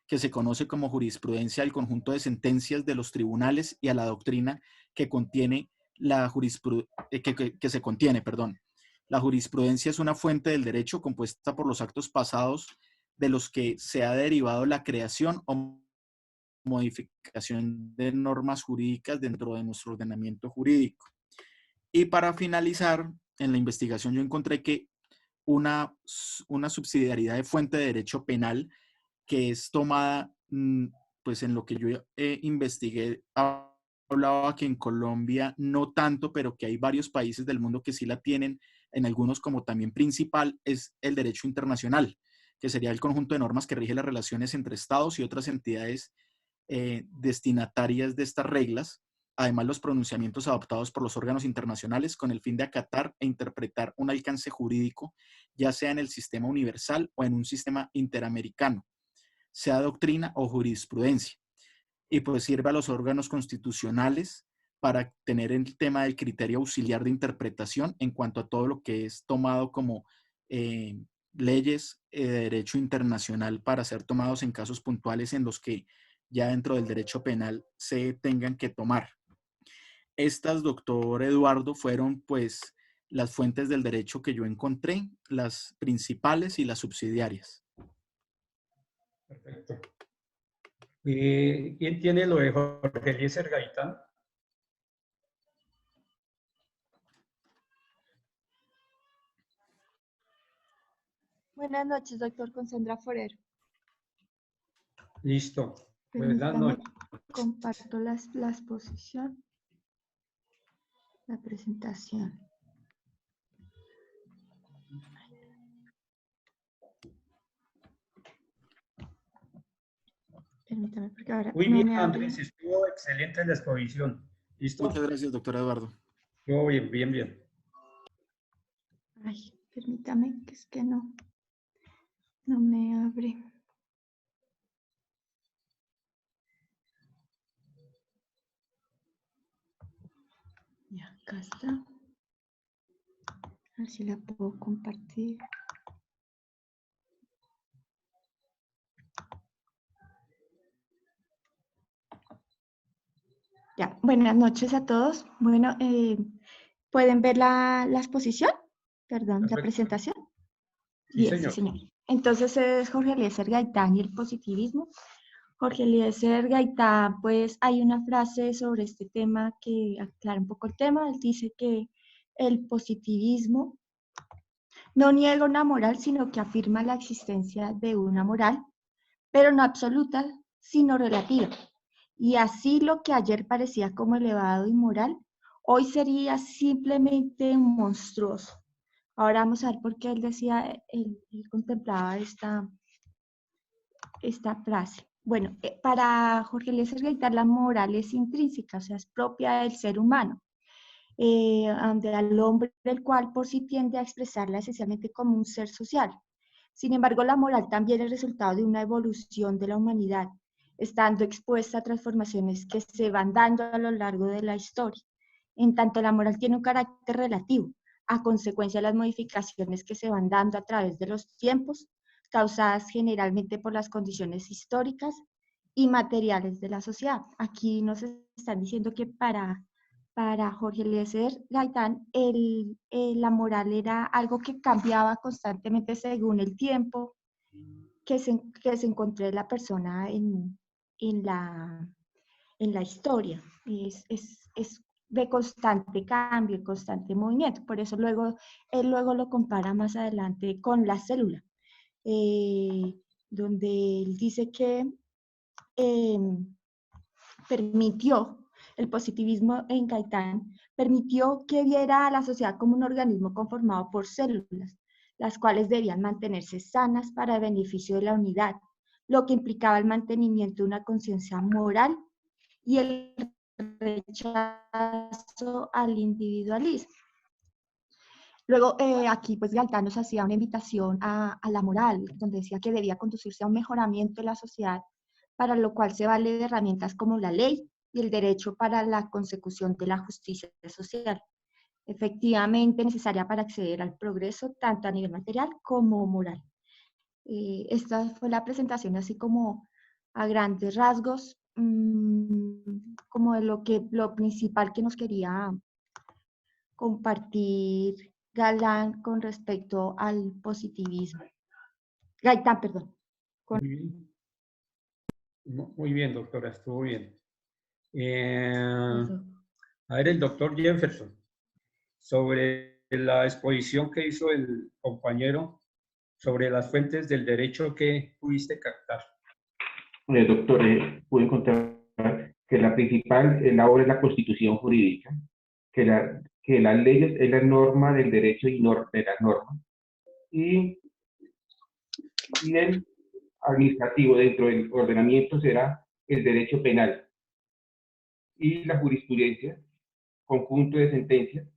que se conoce como jurisprudencia al conjunto de sentencias de los tribunales y a la doctrina que contiene que se contiene, perdón. La jurisprudencia es una fuente del derecho compuesta por los actos pasados de los que se ha derivado la creación o modificación de normas jurídicas dentro de nuestro ordenamiento jurídico. Y para finalizar, en la investigación yo encontré que una subsidiariedad de fuente de derecho penal que es tomada, pues en lo que yo investigué, hablaba que en Colombia no tanto, pero que hay varios países del mundo que sí la tienen, en algunos como también principal, es el derecho internacional, que sería el conjunto de normas que rige las relaciones entre estados y otras entidades destinatarias de estas reglas. Además, los pronunciamientos adoptados por los órganos internacionales con el fin de acatar e interpretar un alcance jurídico, ya sea en el sistema universal o en un sistema interamericano, sea doctrina o jurisprudencia. Y pues sirve a los órganos constitucionales para tener el tema del criterio auxiliar de interpretación en cuanto a todo lo que es tomado como leyes de derecho internacional para ser tomados en casos puntuales en los que ya dentro del derecho penal se tengan que tomar. Estas, doctor Eduardo, fueron pues las fuentes del derecho que yo encontré, las principales y las subsidiarias. Perfecto. ¿Quién tiene lo de Jorge Eliezer Gaitán? Buenas noches, doctor, con Sandra Forero. Listo. Buenas Permítame, noches. comparto la exposición, la presentación. Permítame, porque ahora Muy no bien, me abre. Andrés, estuvo excelente la exposición. ¿Listo? Muchas gracias, doctor Eduardo. Estuvo bien, bien, bien. Ay, permítame, que es que no me abre. Y acá está. ver si la puedo compartir. Ya, buenas noches a todos. Bueno, ¿pueden ver la exposición? Perdón, la Perfecto. presentación. Sí, Bien, señor. sí, señor. Entonces es Jorge Eliezer Gaitán y el positivismo. Jorge Eliezer Gaitán, pues hay una frase sobre este tema que aclara un poco el tema. Él dice que el positivismo no niega una moral, sino que afirma la existencia de una moral, pero no absoluta, sino relativa. Y así lo que ayer parecía como elevado y moral, hoy sería simplemente monstruoso. Ahora vamos a ver por qué él decía, él contemplaba esta frase. Bueno, para Jorge Eliezer Gaitán la moral es intrínseca, o sea, es propia del ser humano, donde al hombre el cual por sí tiende a expresarla esencialmente como un ser social. Sin embargo, la moral también es resultado de una evolución de la humanidad, estando expuesta a transformaciones que se van dando a lo largo de la historia. En tanto, la moral tiene un carácter relativo, a consecuencia de las modificaciones que se van dando a través de los tiempos, causadas generalmente por las condiciones históricas y materiales de la sociedad. Aquí nos están diciendo que para Jorge Eliezer Gaitán, la moral era algo que cambiaba constantemente según el tiempo que se encontré la persona en la historia. Es de constante cambio, constante movimiento. Por eso él luego lo compara más adelante con la célula, donde él dice que el positivismo en Gaitán permitió que viera a la sociedad como un organismo conformado por células, las cuales debían mantenerse sanas para el beneficio de la unidad, lo que implicaba el mantenimiento de una conciencia moral y el rechazo al individualismo. Luego, aquí, pues, Gaitán nos hacía una invitación a la moral, donde decía que debía conducirse a un mejoramiento de la sociedad, para lo cual se vale de herramientas como la ley y el derecho para la consecución de la justicia social, efectivamente necesaria para acceder al progreso, tanto a nivel material como moral. Esta fue la presentación así como a grandes rasgos, como de lo principal que nos quería compartir Galán con respecto al positivismo. Gaitán, perdón. Muy bien. Muy bien, doctora, estuvo bien. A ver, el doctor Jefferson, sobre la exposición que hizo el compañero sobre las fuentes del derecho que pudiste captar. Doctor, pude encontrar que la principal labor es la constitución jurídica, que las leyes es la norma del derecho y de las normas, y el administrativo dentro del ordenamiento será el derecho penal, y la jurisprudencia, conjunto de sentencias,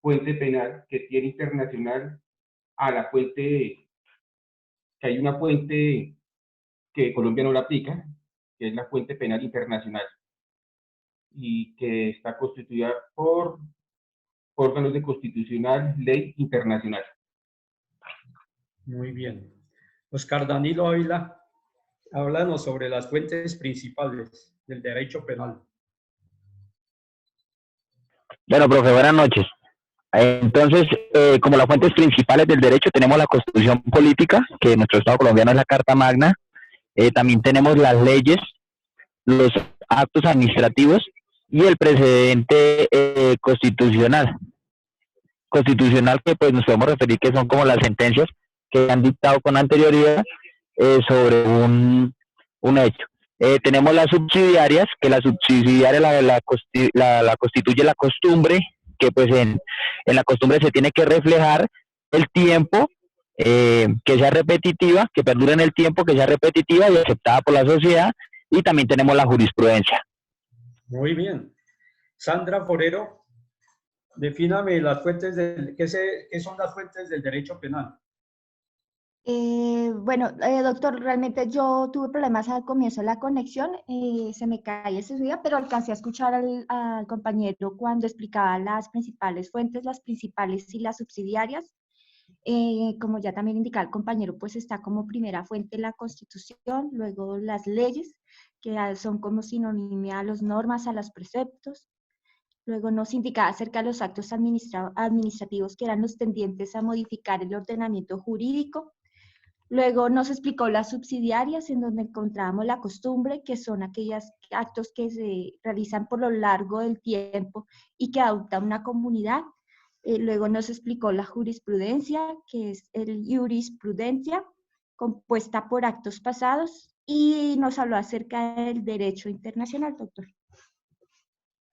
fuente penal que tiene internacional a la fuente, que hay una fuente que Colombia no la aplica, que es la fuente penal internacional, y que está constituida por órganos de constitucional, ley internacional. Muy bien. Oscar Danilo Ávila, háblanos sobre las fuentes principales del derecho penal. Bueno, profe, buenas noches. Entonces, como las fuentes principales del derecho tenemos la Constitución Política, que en nuestro Estado colombiano es la Carta Magna. También tenemos las leyes, los actos administrativos y el precedente constitucional. Constitucional que pues nos podemos referir que son como las sentencias que han dictado con anterioridad sobre un hecho. Tenemos las subsidiarias, que la subsidiaria la constituye la costumbre, que pues en la costumbre se tiene que reflejar el tiempo, que sea repetitiva, que perdure en el tiempo, que sea repetitiva y aceptada por la sociedad, y también tenemos la jurisprudencia. Muy bien. Sandra Forero, defíname las fuentes ¿qué son las fuentes del derecho penal? Bueno, doctor, realmente yo tuve problemas al comienzo de la conexión, se me caía ese día, pero alcancé a escuchar al compañero cuando explicaba las principales fuentes, las principales y las subsidiarias. Como ya también indicaba el compañero, pues está como primera fuente la Constitución, luego las leyes, que son como sinonimia a las normas, a los preceptos. Luego nos indicaba acerca de los actos administrativos que eran los tendientes a modificar el ordenamiento jurídico. Luego nos explicó las subsidiarias, en donde encontrábamos la costumbre, que son aquellos actos que se realizan por lo largo del tiempo y que adopta una comunidad. Luego nos explicó la jurisprudencia, que es el jurisprudencia, compuesta por actos pasados, y nos habló acerca del derecho internacional, doctor.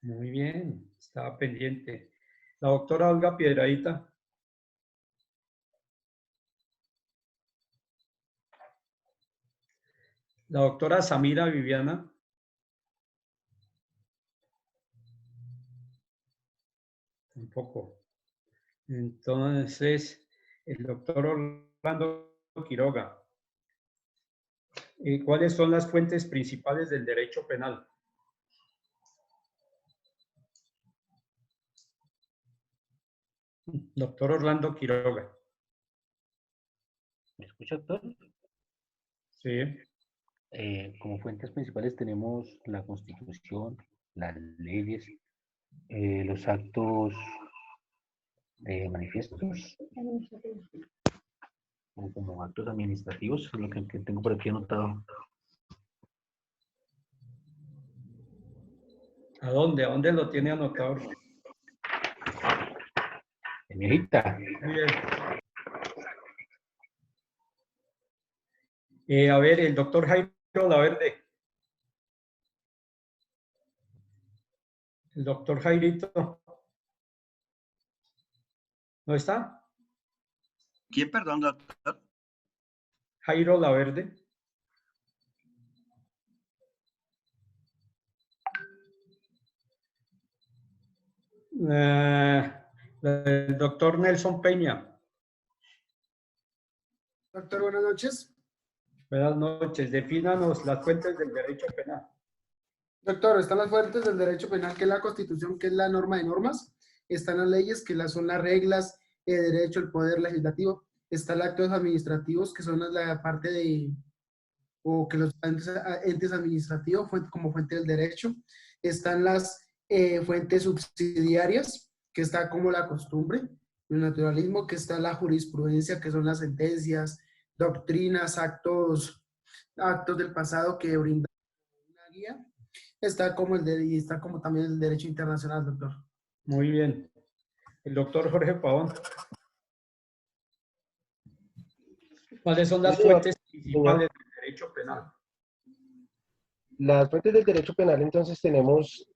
Muy bien, estaba pendiente. La doctora Olga Piedradita. La doctora Samira Viviana. Tampoco. Entonces, el doctor Orlando Quiroga. ¿Cuáles son las fuentes principales del derecho penal? Doctor Orlando Quiroga. ¿Me escucha, doctor? Sí. Como fuentes principales tenemos la Constitución, las leyes, los actos manifiestos, o como actos administrativos, es lo que tengo por aquí anotado. ¿A dónde? ¿A dónde lo tiene anotado? En mi hojita. Muy bien. A ver, el doctor Jairo Laverde. El doctor Jairito. ¿No está? ¿Quién, perdón, doctor? Jairo Laverde. El doctor Nelson Peña. Doctor, buenas noches. Buenas noches. Defínanos las fuentes del derecho penal. Doctor, están las fuentes del derecho penal, que es la Constitución, que es la norma de normas. Están las leyes, que son las reglas, el derecho, el poder legislativo. Están los actos administrativos, que son la parte de, o que los entes administrativos como fuente del derecho. Están las fuentes subsidiarias, que está como la costumbre, el naturalismo, que está la jurisprudencia, que son las sentencias, doctrinas, actos del pasado que brindan una guía. Está como y está como también el derecho internacional, doctor. Muy bien. El doctor Jorge Pavón. ¿Cuáles son las fuentes principales del derecho penal? Las fuentes del derecho penal, entonces tenemos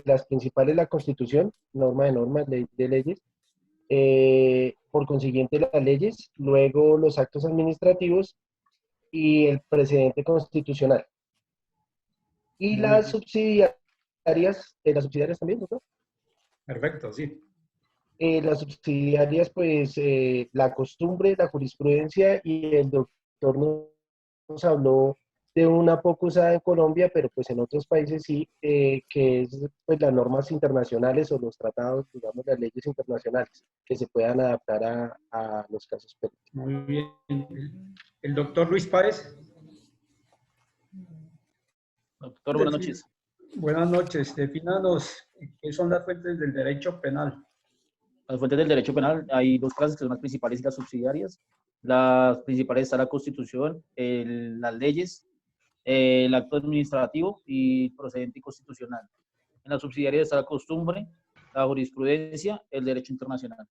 las principales, la Constitución, norma de normas, ley de leyes, por consiguiente las leyes, luego los actos administrativos y el precedente constitucional. Y las subsidiarias también, doctor. Perfecto, sí. Las subsidiarias, pues, la costumbre, la jurisprudencia, y el doctor nos habló de una poco usada en Colombia, pero pues en otros países sí, que es pues las normas internacionales o los tratados, digamos, las leyes internacionales, que se puedan adaptar a los casos penales. Muy bien. El doctor Luis Páez. Doctor, buenas noches. Buenas noches. Defínanos qué son las fuentes del derecho penal. Las fuentes del derecho penal, hay dos clases que son las principales y las subsidiarias. Las principales están la Constitución, las leyes, el acto administrativo y procedente constitucional. En las subsidiarias está la costumbre, la jurisprudencia, el derecho internacional.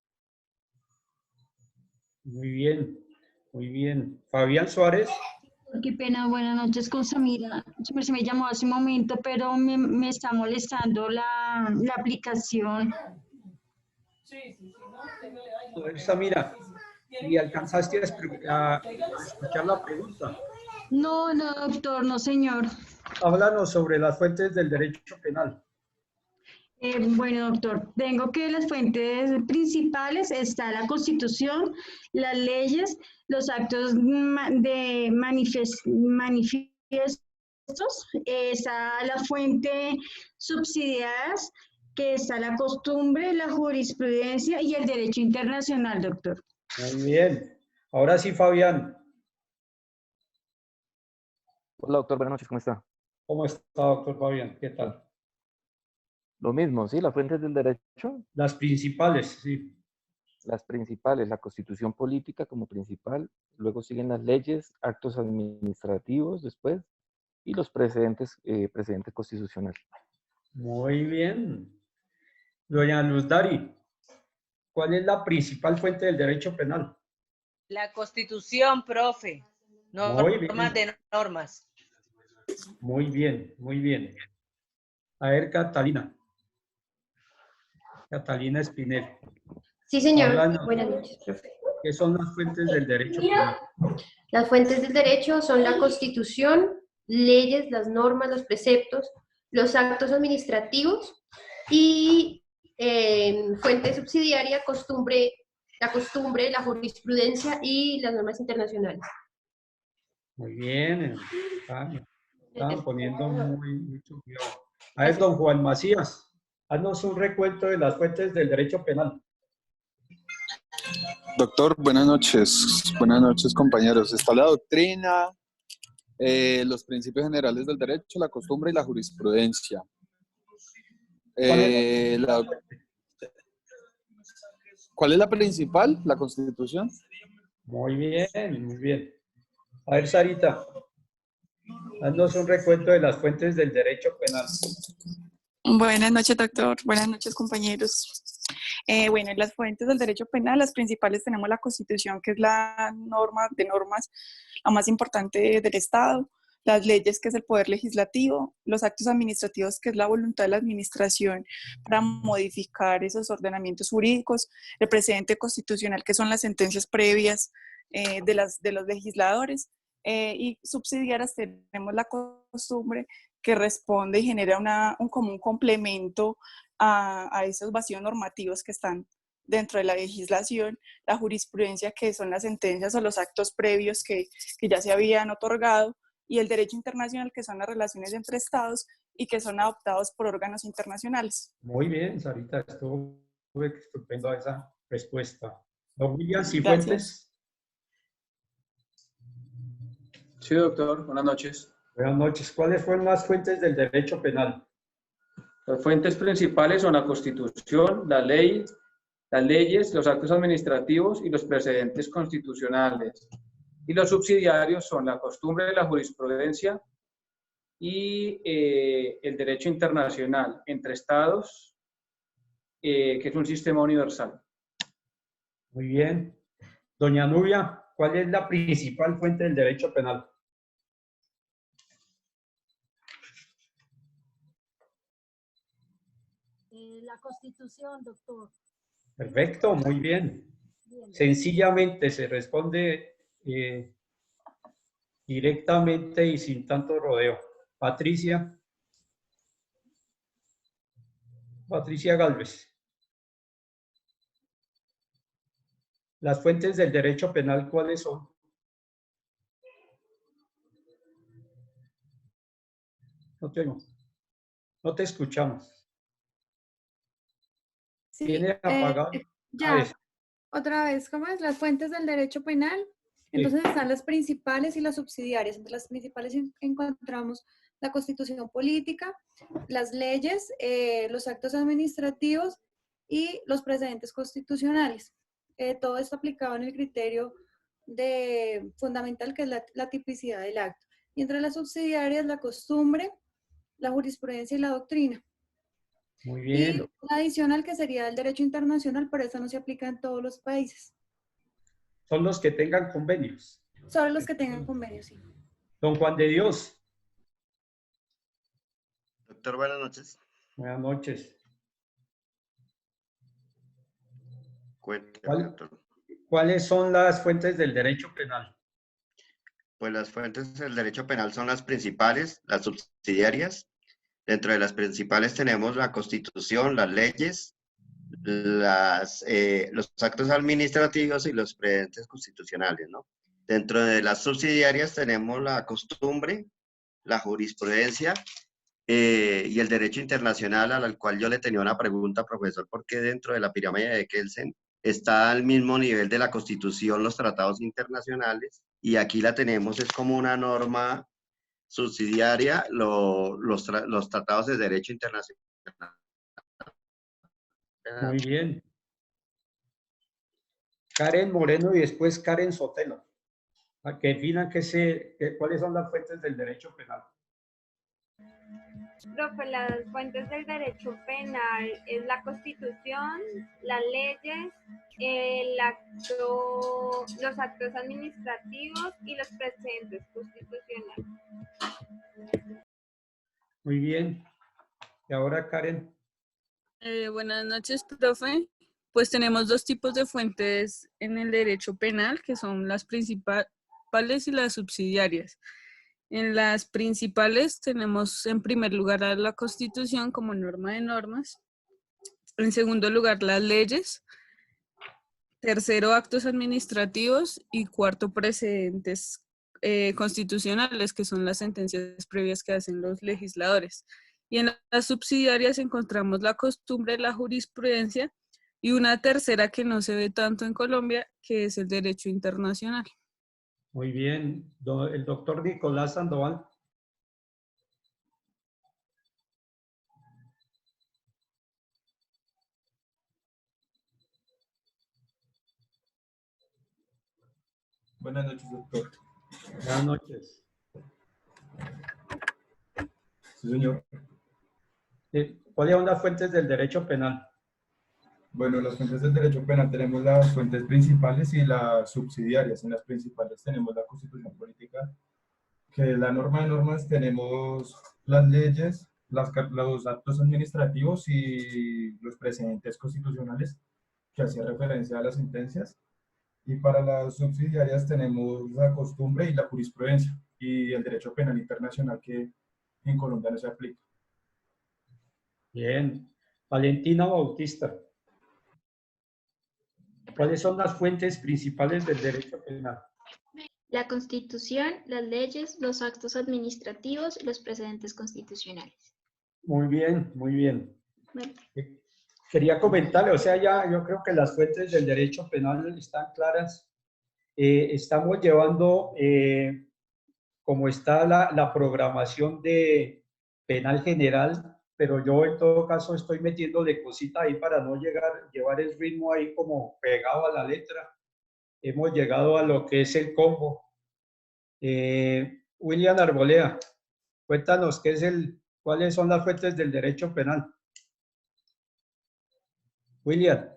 Muy bien, muy bien. Fabián Suárez. Qué pena, buenas noches con Samira. Se me llamó hace un momento, pero me está molestando la aplicación. Samira, ¿y alcanzaste a escuchar la pregunta? No, doctor, no, señor. Háblanos sobre las fuentes del derecho penal. Bueno, doctor, tengo que las fuentes principales está la Constitución, las leyes, los actos de manifiestos, está la fuente subsidiadas, que está la costumbre, la jurisprudencia y el derecho internacional, doctor. Muy bien. Ahora sí, Fabián. Hola, doctor, buenas noches, ¿cómo está? ¿Cómo está, doctor Fabián? ¿Qué tal? Lo mismo, ¿sí? Las fuentes del derecho, Las principales, sí. las principales, la Constitución política como principal, luego siguen las leyes, actos administrativos después, y los precedentes constitucionales. Muy bien. Doña Luz Dari, ¿cuál es la principal fuente del derecho penal? La Constitución, profe. Muy bien. Normas de normas. Muy bien, muy bien. A ver, Catalina. Catalina Espinel. Sí, señor. Háblanos, Buenas noches, profe. ¿qué son las fuentes del derecho penal? Las fuentes del derecho son la Constitución, leyes, las normas, los preceptos, los actos administrativos y fuente subsidiaria, la costumbre, la jurisprudencia y las normas internacionales. Muy bien. Estaban poniendo mucho cuidado. A ver, don Juan Macías, haznos un recuento de las fuentes del derecho penal. Doctor, buenas noches compañeros. Está la doctrina, los principios generales del derecho, la costumbre y la jurisprudencia. ¿Cuál es la principal? ¿La Constitución? Muy bien, muy bien. A ver, Sarita, haznos un recuento de las fuentes del derecho penal. Buenas noches, doctor. Buenas noches, compañeros. Bueno, en las fuentes del derecho penal, las principales tenemos la Constitución, que es la norma de normas, la más importante del Estado, las leyes, que es el poder legislativo, los actos administrativos, que es la voluntad de la administración para modificar esos ordenamientos jurídicos, el precedente constitucional, que son las sentencias previas de los legisladores, y subsidiarias tenemos la costumbre, que responde y genera como un complemento a esos vacíos normativos que están dentro de la legislación, la jurisprudencia, que son las sentencias o los actos previos que ya se habían otorgado, y el derecho internacional, que son las relaciones entre estados y que son adoptados por órganos internacionales. Muy bien, Sarita, estuvo estupendo esa respuesta. Don William Cifuentes. Gracias. Sí, doctor, buenas noches. Buenas noches. ¿Cuáles fueron las fuentes del derecho penal? Las fuentes principales son la Constitución, las leyes, los actos administrativos y los precedentes constitucionales. Y los subsidiarios son la costumbre, la jurisprudencia y el derecho internacional entre estados, que es un sistema universal. Muy bien. Doña Nubia, ¿cuál es la principal fuente del derecho penal? La Constitución, doctor. Perfecto, muy bien. Bien. Sencillamente se responde directamente y sin tanto rodeo. Patricia. Patricia Gálvez. Las fuentes del derecho penal, ¿cuáles son? No te oigo. No te escuchamos. Sí, ¿Tiene apagado? ya, otra vez, ¿cómo es? Las fuentes del derecho penal. Entonces están las principales y las subsidiarias. Entre las principales encontramos la Constitución política, las leyes, los actos administrativos y los precedentes constitucionales. Todo esto aplicado en el criterio fundamental, que es la tipicidad del acto. Y entre las subsidiarias, la costumbre, la jurisprudencia y la doctrina. Muy bien. Y una adicional, que sería el derecho internacional, pero eso no se aplica en todos los países. Son los que tengan convenios. Solo los que tengan convenios, sí. Don Juan de Dios. Doctor, buenas noches. Buenas noches. Cuénteme, doctor. ¿Cuáles son las fuentes del derecho penal? Pues las fuentes del derecho penal son las principales, las subsidiarias, Dentro de las principales tenemos la Constitución, las leyes, los actos administrativos y los precedentes constitucionales, ¿no? Dentro de las subsidiarias tenemos la costumbre, la jurisprudencia y el derecho internacional, al cual yo le tenía una pregunta, profesor, porque dentro de la pirámide de Kelsen está al mismo nivel de la Constitución los tratados internacionales, y aquí la tenemos, es como una norma subsidiaria, los tratados de derecho internacional. Muy bien. Karen Moreno y después Karen Sotelo. A que definan cuáles son las fuentes del derecho penal. Profe, las fuentes del derecho penal es la Constitución, las leyes, los actos administrativos y los precedentes constitucionales. Muy bien. Y ahora, Karen. Buenas noches, profe. Pues tenemos dos tipos de fuentes en el derecho penal, que son las principales y las subsidiarias. En las principales tenemos en primer lugar a la Constitución como norma de normas, en segundo lugar las leyes, tercero actos administrativos y cuarto precedentes constitucionales, que son las sentencias previas que hacen los legisladores. Y en las subsidiarias encontramos la costumbre, la jurisprudencia y una tercera que no se ve tanto en Colombia, que es el derecho internacional. Muy bien. El doctor Nicolás Sandoval. Buenas noches, doctor. Buenas noches. Sí, señor. ¿Cuáles son las fuentes del derecho penal? Bueno, las fuentes del derecho penal tenemos las fuentes principales y las subsidiarias. En las principales tenemos la Constitución política, que es la norma de normas, tenemos las leyes, los actos administrativos y los precedentes constitucionales, que hacía referencia a las sentencias. Y para las subsidiarias tenemos la costumbre y la jurisprudencia, y el derecho penal internacional, que en Colombia no se aplica. Bien. Valentina Bautista. ¿Cuáles son las fuentes principales del derecho penal? La Constitución, las leyes, los actos administrativos y los precedentes constitucionales. Muy bien, muy bien. Bueno. Quería comentarle, o sea, ya yo creo que las fuentes del derecho penal están claras. Estamos llevando, como está la programación de penal general, pero yo en todo caso estoy metiéndole cositas ahí para no llevar el ritmo ahí como pegado a la letra. Hemos llegado a lo que es el combo. William Arbolea, cuéntanos cuáles son las fuentes del derecho penal. William.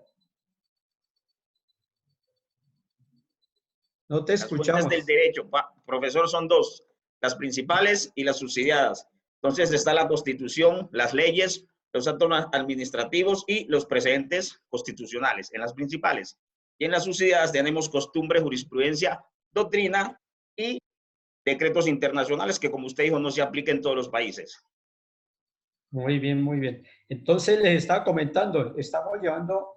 No te escuchamos. Las fuentes del derecho, profesor, son dos, las principales y las subsidiadas. Entonces está la Constitución, las leyes, los actos administrativos y los precedentes constitucionales en las principales. Y en las subsidiadas tenemos costumbre, jurisprudencia, doctrina y decretos internacionales que, como usted dijo, no se aplican en todos los países. Muy bien, muy bien. Entonces les estaba comentando, estamos llevando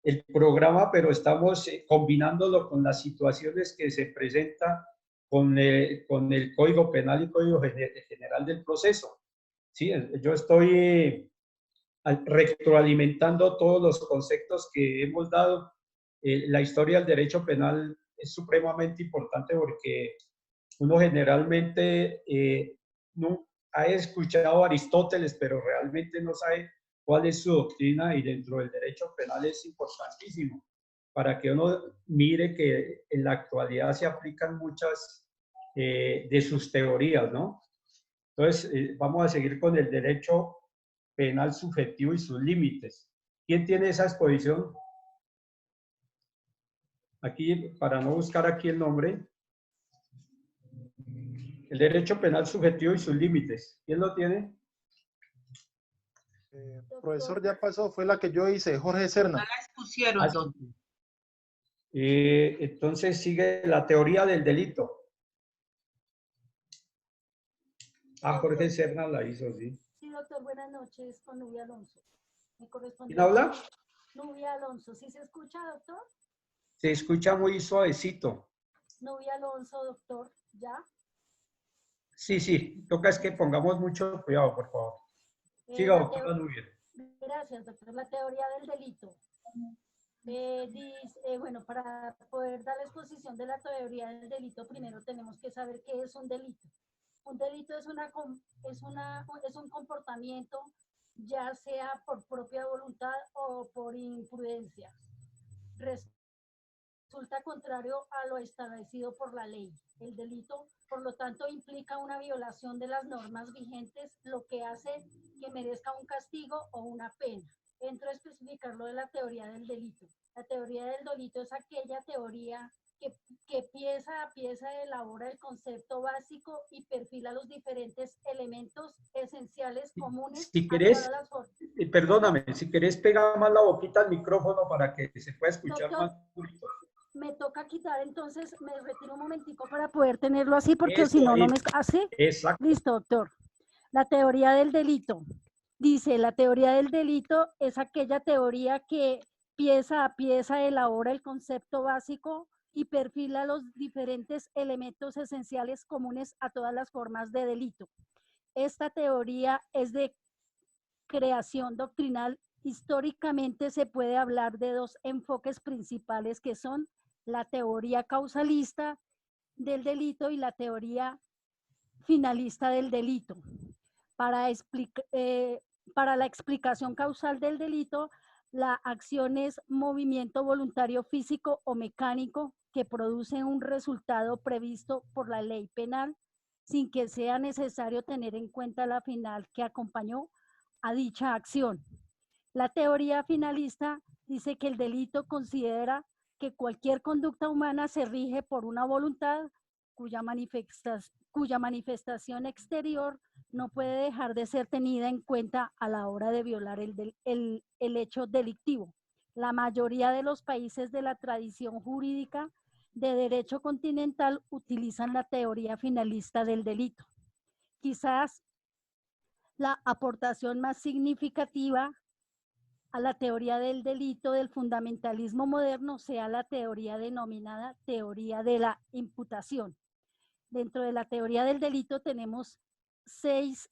el programa, pero estamos combinándolo con las situaciones que se presentan con el Código Penal y Código General del Proceso. Sí, yo estoy retroalimentando todos los conceptos que hemos dado. La historia del derecho penal es supremamente importante porque uno generalmente no ha escuchado a Aristóteles, pero realmente no sabe cuál es su doctrina, y dentro del derecho penal es importantísimo para que uno mire que en la actualidad se aplican muchas de sus teorías, ¿no? Entonces, vamos a seguir con el derecho penal subjetivo y sus límites. ¿Quién tiene esa exposición? Aquí, para no buscar aquí el nombre. El derecho penal subjetivo y sus límites. ¿Quién lo tiene? Profesor, ya pasó, fue la que yo hice, Jorge Serna. No la expusieron. Entonces sigue la teoría del delito. Jorge Serna la hizo, sí. Sí, doctor, buenas noches, con Nubia Alonso. Me corresponde. ¿Quién habla? Nubia Alonso. ¿Sí se escucha, doctor? Se escucha muy suavecito. Nubia Alonso, doctor, ¿ya? Sí, sí, toca es que pongamos mucho cuidado, por favor. Siga, La doctora Nubia. Gracias, doctor. La teoría del delito. Bueno, para poder dar la exposición de la teoría del delito, primero tenemos que saber qué es un delito. Un delito es un comportamiento, ya sea por propia voluntad o por imprudencia. Resulta contrario a lo establecido por la ley. El delito, por lo tanto, implica una violación de las normas vigentes, lo que hace que merezca un castigo o una pena. Entro a especificar lo de la teoría del delito. La teoría del delito es aquella teoría que pieza a pieza elabora el concepto básico y perfila los diferentes elementos esenciales comunes Si a querés, todas las formas. perdóname, si querés pegar más la boquita al micrófono para que se pueda escuchar Doctor, más público. me toca quitar, entonces me retiro un momentico para poder tenerlo así, porque Eso si no, ahí. no me... ¿Así? Exacto. Listo, doctor. La teoría del delito. Dice, la teoría del delito es aquella teoría que pieza a pieza elabora el concepto básico y perfila los diferentes elementos esenciales comunes a todas las formas de delito. Esta teoría es de creación doctrinal. Históricamente se puede hablar de dos enfoques principales que son la teoría causalista del delito y la teoría finalista del delito. Para la explicación causal del delito, la acción es movimiento voluntario físico o mecánico que produce un resultado previsto por la ley penal sin que sea necesario tener en cuenta la final que acompañó a dicha acción. La teoría finalista dice que el delito considera que cualquier conducta humana se rige por una voluntad cuya manifestación exterior no puede dejar de ser tenida en cuenta a la hora de violar el hecho delictivo. La mayoría de los países de la tradición jurídica de derecho continental utilizan la teoría finalista del delito. Quizás la aportación más significativa a la teoría del delito del fundamentalismo moderno sea la teoría denominada teoría de la imputación. Dentro de la teoría del delito tenemos seis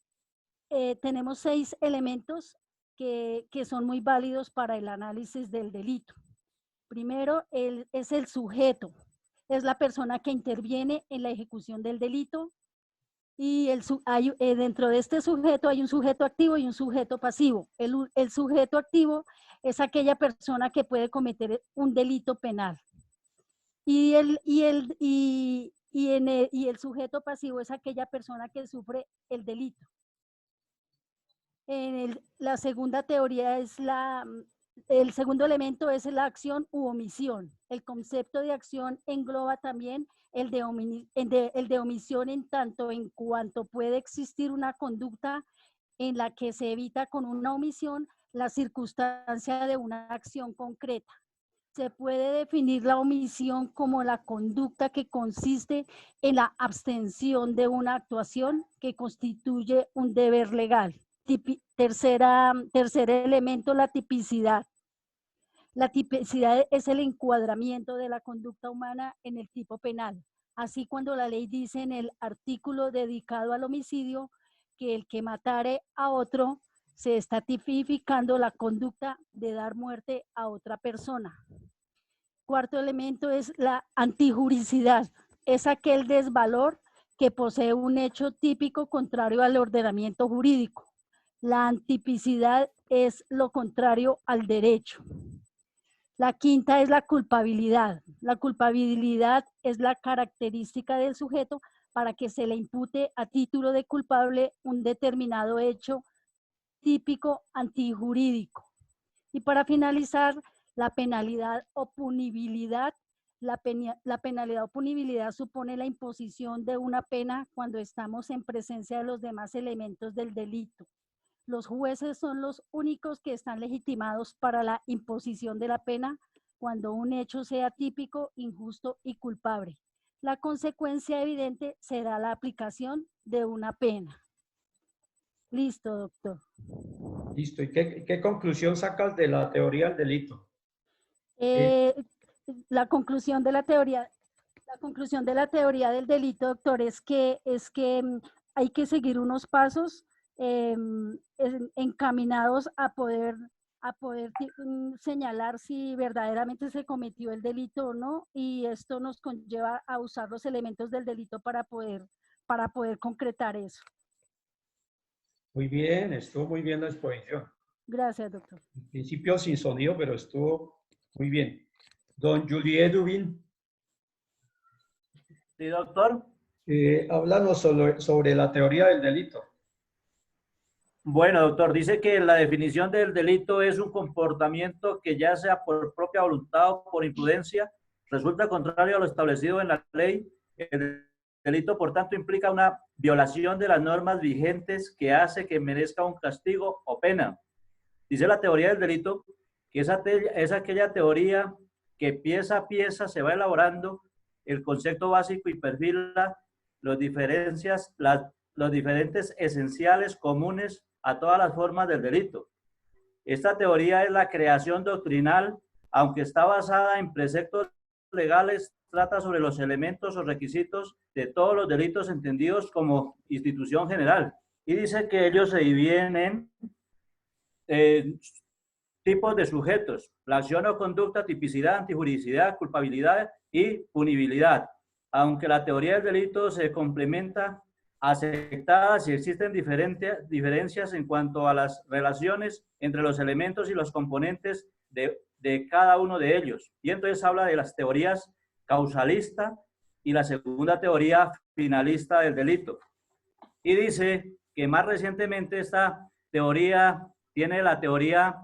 elementos que son muy válidos para el análisis del delito. Primero, es el sujeto, es la persona que interviene en la ejecución del delito y dentro de este sujeto hay un sujeto activo y un sujeto pasivo. El sujeto activo es aquella persona que puede cometer un delito penal y el sujeto pasivo es aquella persona que sufre el delito. La segunda teoría es el segundo elemento es la acción u omisión. El concepto de acción engloba también el de omisión en tanto en cuanto puede existir una conducta en la que se evita con una omisión la circunstancia de una acción concreta. Se puede definir la omisión como la conducta que consiste en la abstención de una actuación que constituye un deber legal. Tercer elemento, la tipicidad. La tipicidad es el encuadramiento de la conducta humana en el tipo penal. Así, cuando la ley dice en el artículo dedicado al homicidio que el que matare a otro se está tipificando la conducta de dar muerte a otra persona. Cuarto elemento es la antijuricidad. Es aquel desvalor que posee un hecho típico contrario al ordenamiento jurídico. La antipicidad es lo contrario al derecho. La quinta es la culpabilidad. La culpabilidad es la característica del sujeto para que se le impute a título de culpable un determinado hecho típico antijurídico. Y para finalizar, la penalidad o punibilidad. La penalidad o punibilidad supone la imposición de una pena cuando estamos en presencia de los demás elementos del delito. Los jueces son los únicos que están legitimados para la imposición de la pena cuando un hecho sea típico, injusto y culpable. La consecuencia evidente será la aplicación de una pena. Listo, doctor. Listo. ¿Y qué conclusión sacas de la teoría del delito? La conclusión de la teoría del delito, doctor, es que hay que seguir unos pasos encaminados a poder señalar si verdaderamente se cometió el delito o no, y esto nos conlleva a usar los elementos del delito para poder concretar eso. Muy bien, estuvo muy bien la exposición. Gracias, doctor. En principio sin sonido, pero estuvo muy bien. Don Juliet Dubin. Sí, doctor. Háblanos sobre la teoría del delito. Bueno, doctor, dice que la definición del delito es un comportamiento que, ya sea por propia voluntad o por imprudencia, resulta contrario a lo establecido en la ley. El delito, por tanto, implica una violación de las normas vigentes que hace que merezca un castigo o pena. Dice la teoría del delito que es aquella teoría que pieza a pieza se va elaborando el concepto básico y perfila los diferentes esenciales comunes a todas las formas del delito. Esta teoría es la creación doctrinal, aunque está basada en preceptos legales, trata sobre los elementos o requisitos de todos los delitos entendidos como institución general, y dice que ellos se dividen en tipos de sujetos: la acción o conducta, tipicidad, antijuricidad, culpabilidad y punibilidad. Aunque la teoría del delito se complementa, aceptada si existen diferencias en cuanto a las relaciones entre los elementos y los componentes de cada uno de ellos. Y entonces habla de las teorías causalista y la segunda teoría finalista del delito. Y dice que más recientemente esta teoría tiene la teoría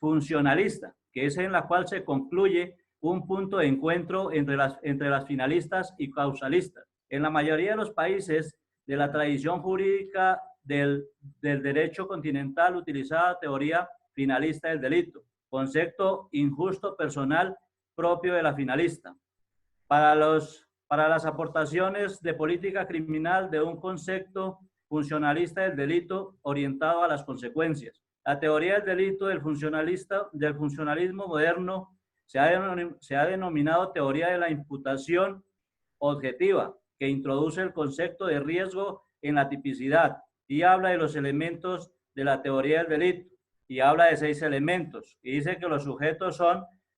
funcionalista, que es en la cual se concluye un punto de encuentro entre las finalistas y causalistas. En la mayoría de los países de la tradición jurídica del derecho continental utilizada teoría finalista del delito, concepto injusto personal propio de la finalista. Para las aportaciones de política criminal de un concepto funcionalista del delito orientado a las consecuencias. La teoría del delito del funcionalismo moderno se ha denominado teoría de la imputación objetiva, que introduce el concepto de riesgo en la tipicidad y habla de los elementos de la teoría del delito, y habla de 6 elementos, y dice que los sujetos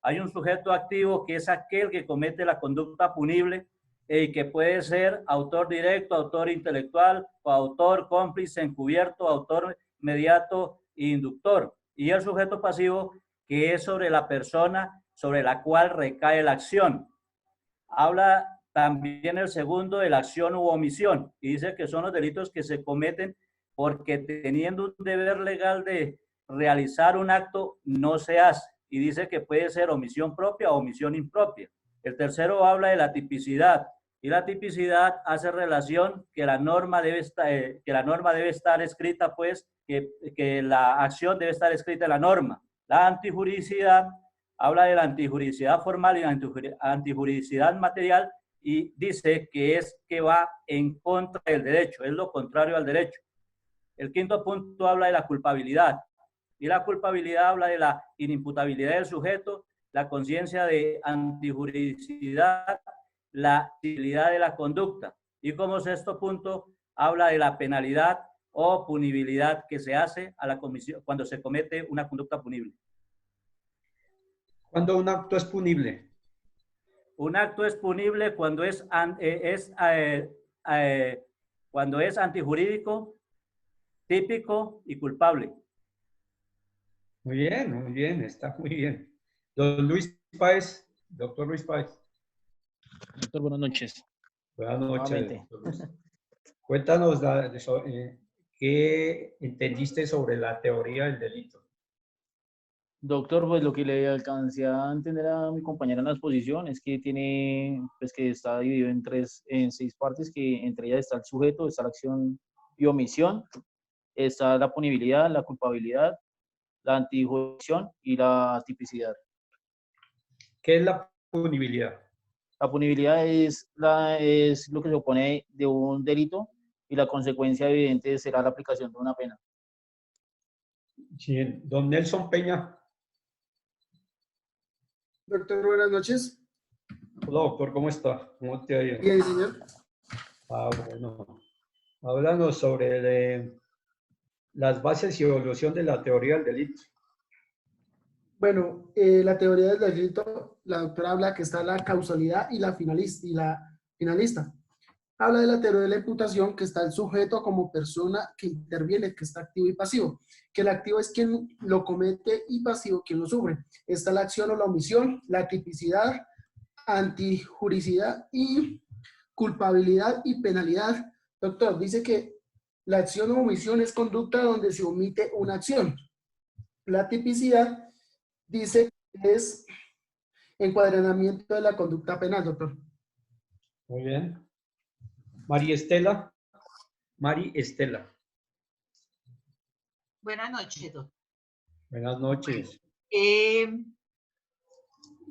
hay un sujeto activo, que es aquel que comete la conducta punible, y que puede ser autor directo, autor intelectual, coautor, cómplice, encubierto, autor mediato e inductor. Y el sujeto pasivo, que es sobre la persona sobre la cual recae la acción. Habla también el segundo de la acción u omisión, y dice que son los delitos que se cometen porque, teniendo un deber legal de realizar un acto, no se hace, y dice que puede ser omisión propia o omisión impropia. El tercero habla de la tipicidad, y la tipicidad hace relación que la norma debe estar escrita, pues que la acción debe estar escrita en la norma. La antijuricidad habla de la antijuricidad formal y la antijuricidad material, y dice que va en contra del derecho, es lo contrario al derecho. El quinto punto habla de la culpabilidad, y la culpabilidad habla de la inimputabilidad del sujeto, la conciencia de antijuridicidad, la civilidad de la conducta. Y como sexto punto, habla de la penalidad o punibilidad que se hace a la comisión cuando se comete una conducta punible. ¿Cuándo un acto es punible? Un acto es punible cuando es antijurídico, típico y culpable. Muy bien, está muy bien. Don Luis Páez, doctor Luis Páez. Doctor, buenas noches. Buenas noches. Cuéntanos qué entendiste sobre la teoría del delito. Doctor, pues lo que le alcancé a entender a mi compañera en la exposición es que que está dividido en 6 partes, que entre ellas está el sujeto, está la acción y omisión, está la punibilidad, la culpabilidad, la antijurisdicción y la tipicidad. ¿Qué es la punibilidad? La punibilidad es lo que se opone de un delito y la consecuencia evidente será la aplicación de una pena. Sí, don Nelson Peña. Doctor, buenas noches. Hola, doctor, ¿cómo está? ¿Cómo te ha ido? Bien, señor. Bueno. Háblanos sobre las bases y evolución de la teoría del delito. Bueno, la teoría del delito, la doctora habla que está la causalidad y la finalista. Habla de la teoría de la imputación, que está el sujeto como persona que interviene, que está activo y pasivo. Que el activo es quien lo comete y pasivo quien lo sufre. Está la acción o la omisión, la tipicidad, antijuricidad y culpabilidad y penalidad. Doctor, dice que la acción o omisión es conducta donde se omite una acción. La tipicidad dice que es encuadernamiento de la conducta penal, doctor. Muy bien. María Estela. Mari Estela. Buenas noches, doctor. Buenas noches. Eh,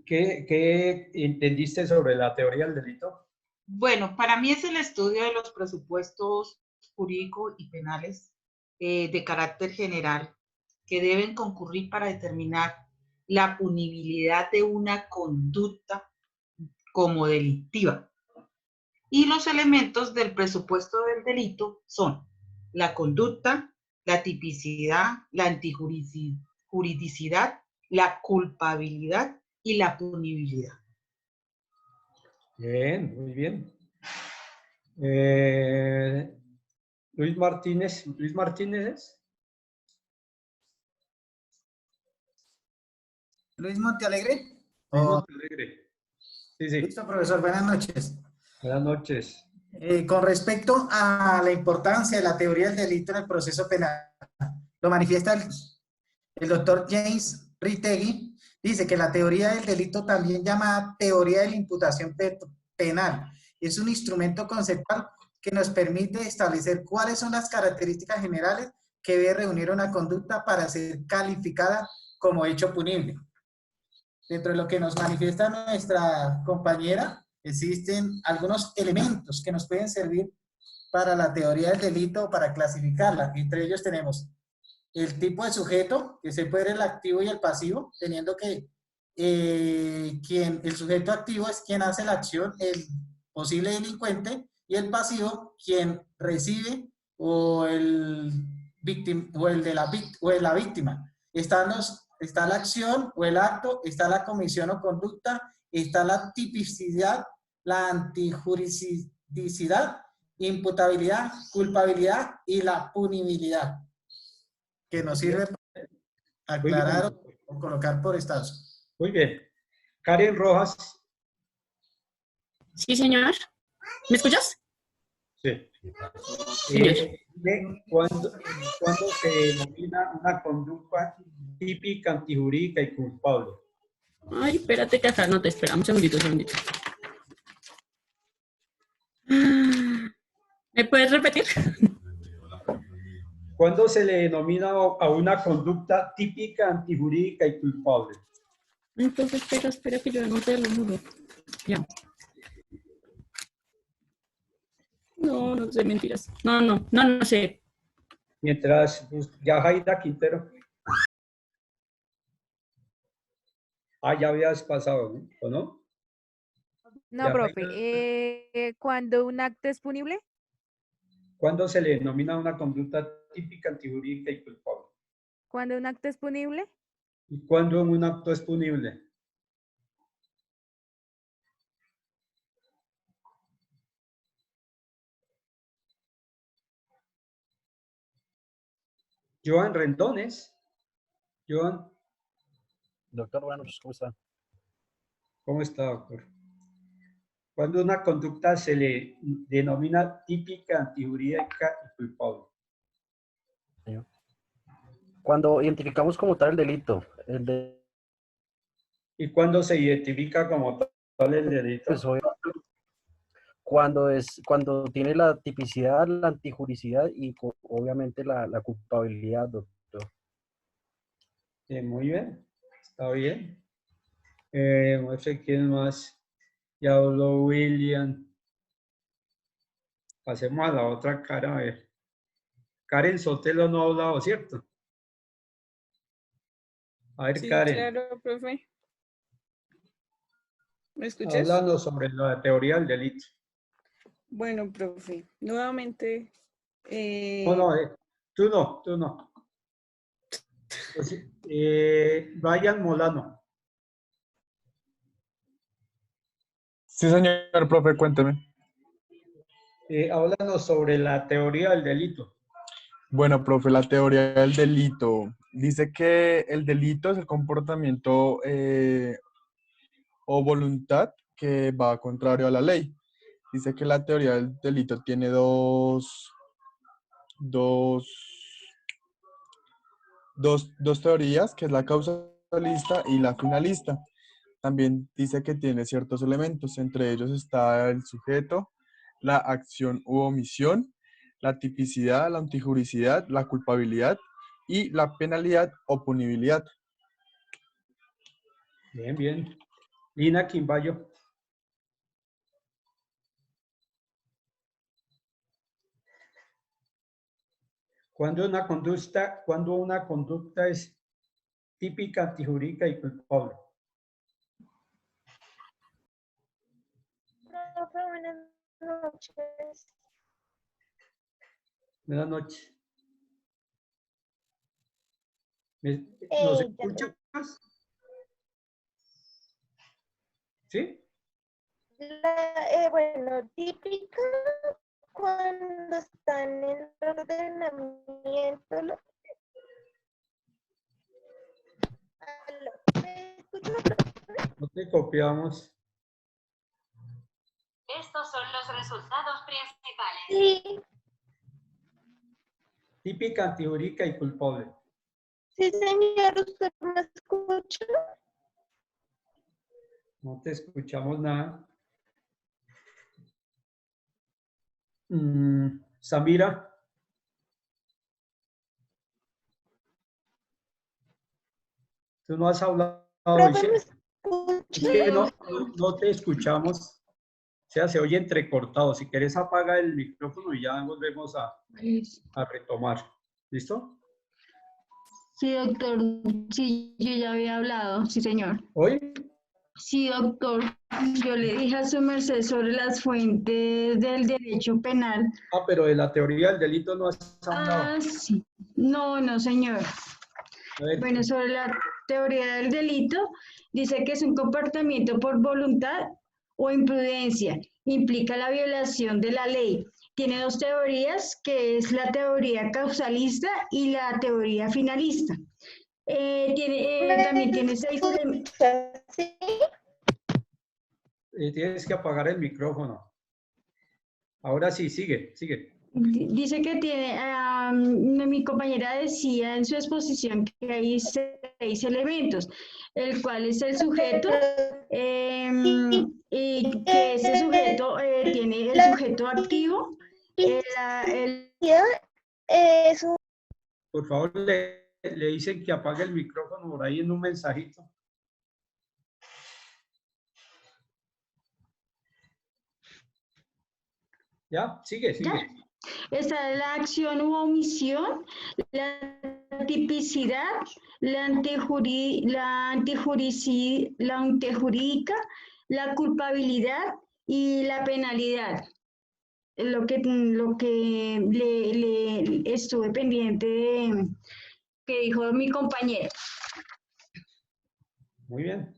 ¿Qué entendiste sobre la teoría del delito? Bueno, para mí es el estudio de los presupuestos jurídicos y penales de carácter general que deben concurrir para determinar la punibilidad de una conducta como delictiva. Y los elementos del presupuesto del delito son la conducta, la tipicidad, la antijuridicidad, la culpabilidad y la punibilidad. Bien, muy bien. Luis Martínez. ¿Luis Martínez es? Luis Montealegre. Luis Montealegre. Sí, sí. Listo, profesor. Buenas noches. Buenas noches. Con respecto a la importancia de la teoría del delito en el proceso penal, lo manifiesta el doctor James Ritegui. Dice que la teoría del delito, también llamada teoría de la imputación penal, es un instrumento conceptual que nos permite establecer cuáles son las características generales que debe reunir una conducta para ser calificada como hecho punible. Dentro de lo que nos manifiesta nuestra compañera, existen algunos elementos que nos pueden servir para la teoría del delito, para clasificarla. Entre ellos tenemos el tipo de sujeto, que se puede ser el activo y el pasivo, teniendo que el sujeto activo es quien hace la acción, el posible delincuente, y el pasivo quien recibe o de la víctima. Está la acción o el acto, está la comisión o conducta, está la tipicidad, la antijuridicidad, imputabilidad, culpabilidad y la punibilidad, que nos sirve para aclarar o colocar por estados. Muy bien. Karen Rojas. Sí, señor. ¿Me escuchas? Sí. Señor. ¿Cuándo se denomina una conducta típica, antijurídica y culpable? Ay, espérate que acá no te espera. Un segundito, ¿Me puedes repetir? ¿Cuándo se le denomina a una conducta típica, antijurídica y culpable? Entonces, espera que yo anote lo nudo. Ya. No sé, mentiras. No sé. Mientras, Yajaira Quintero. Ya habías pasado, ¿o no? No, profe. ¿Cuándo un acto es punible? ¿Cuándo se le denomina una conducta típica, antijurídica y culpable? ¿Cuándo un acto es punible? ¿Y cuándo un acto es punible? Joan Rendones. Joan. Doctor, buenas noches, ¿cómo está? ¿Cómo está, doctor? ¿Cuándo una conducta se le denomina típica, antijurídica y culpable? Cuando identificamos como tal el delito. ¿Y cuándo se identifica como tal el delito? Pues, cuando tiene la tipicidad, la antijuricidad y obviamente la culpabilidad, doctor. Muy bien, está bien. No sé quién más. Ya habló William. Pasemos a la otra cara, a ver. Karen Sotelo no ha hablado, ¿cierto? A ver, Sí, Karen, claro, profe. ¿Me escuchas? háblanos sobre la teoría del delito. Bueno, profe, nuevamente. No, tú no. Pues, Ryan Molano. Sí, señor profe, cuénteme. Háblanos sobre la teoría del delito. Bueno, profe, la teoría del delito dice que el delito es el comportamiento o voluntad que va contrario a la ley. Dice que la teoría del delito tiene dos teorías, que es la causalista y la finalista. También dice que tiene ciertos elementos, entre ellos está el sujeto, la acción u omisión, la tipicidad, la antijuricidad, la culpabilidad y la penalidad o punibilidad. Bien, bien. Lina Quimbayo. Cuando una conducta es típica, antijurídica y culpable. Profe, buenas noches. Buenas noches. ¿Nos Ya escuchas? ¿Sí? Bueno, típica cuando está en el ordenamiento. Aló, ¿me escucha, profe? No te copiamos. Estos son los resultados principales. Sí, Típica, antijurídica y culpable. sí, señor, ¿usted me escucha? No te escuchamos nada. Samira. Tú no has hablado. Profe, ¿me Es que no te escuchamos. O sea, se oye entrecortado. Si quieres apaga el micrófono y ya volvemos a retomar. ¿Listo? Sí, doctor. Sí, yo ya había hablado. Sí, señor. ¿Hoy? Sí, doctor. Yo le dije a su merced sobre las fuentes del derecho penal. Ah, pero de la teoría del delito no has hablado. Ah, sí. No, no, señor. Bueno, sobre la teoría del delito, dice que es un comportamiento por voluntad o imprudencia. Implica la violación de la ley. Tiene dos teorías, que es la teoría causalista y la teoría finalista. También tiene 6 elementos. Tienes que apagar el micrófono. Ahora sí, sigue. Dice que tiene, mi compañera decía en su exposición que hay 6 elementos, el cual es el sujeto, y que ese sujeto tiene el sujeto activo, Por favor, le dicen que apague el micrófono por ahí en un mensajito. ¿Ya? Sigue. ¿Ya? Está la acción u omisión, la tipicidad, la antejurídica, la culpabilidad y la penalidad. Lo que le estuve pendiente de que dijo mi compañero. Muy bien.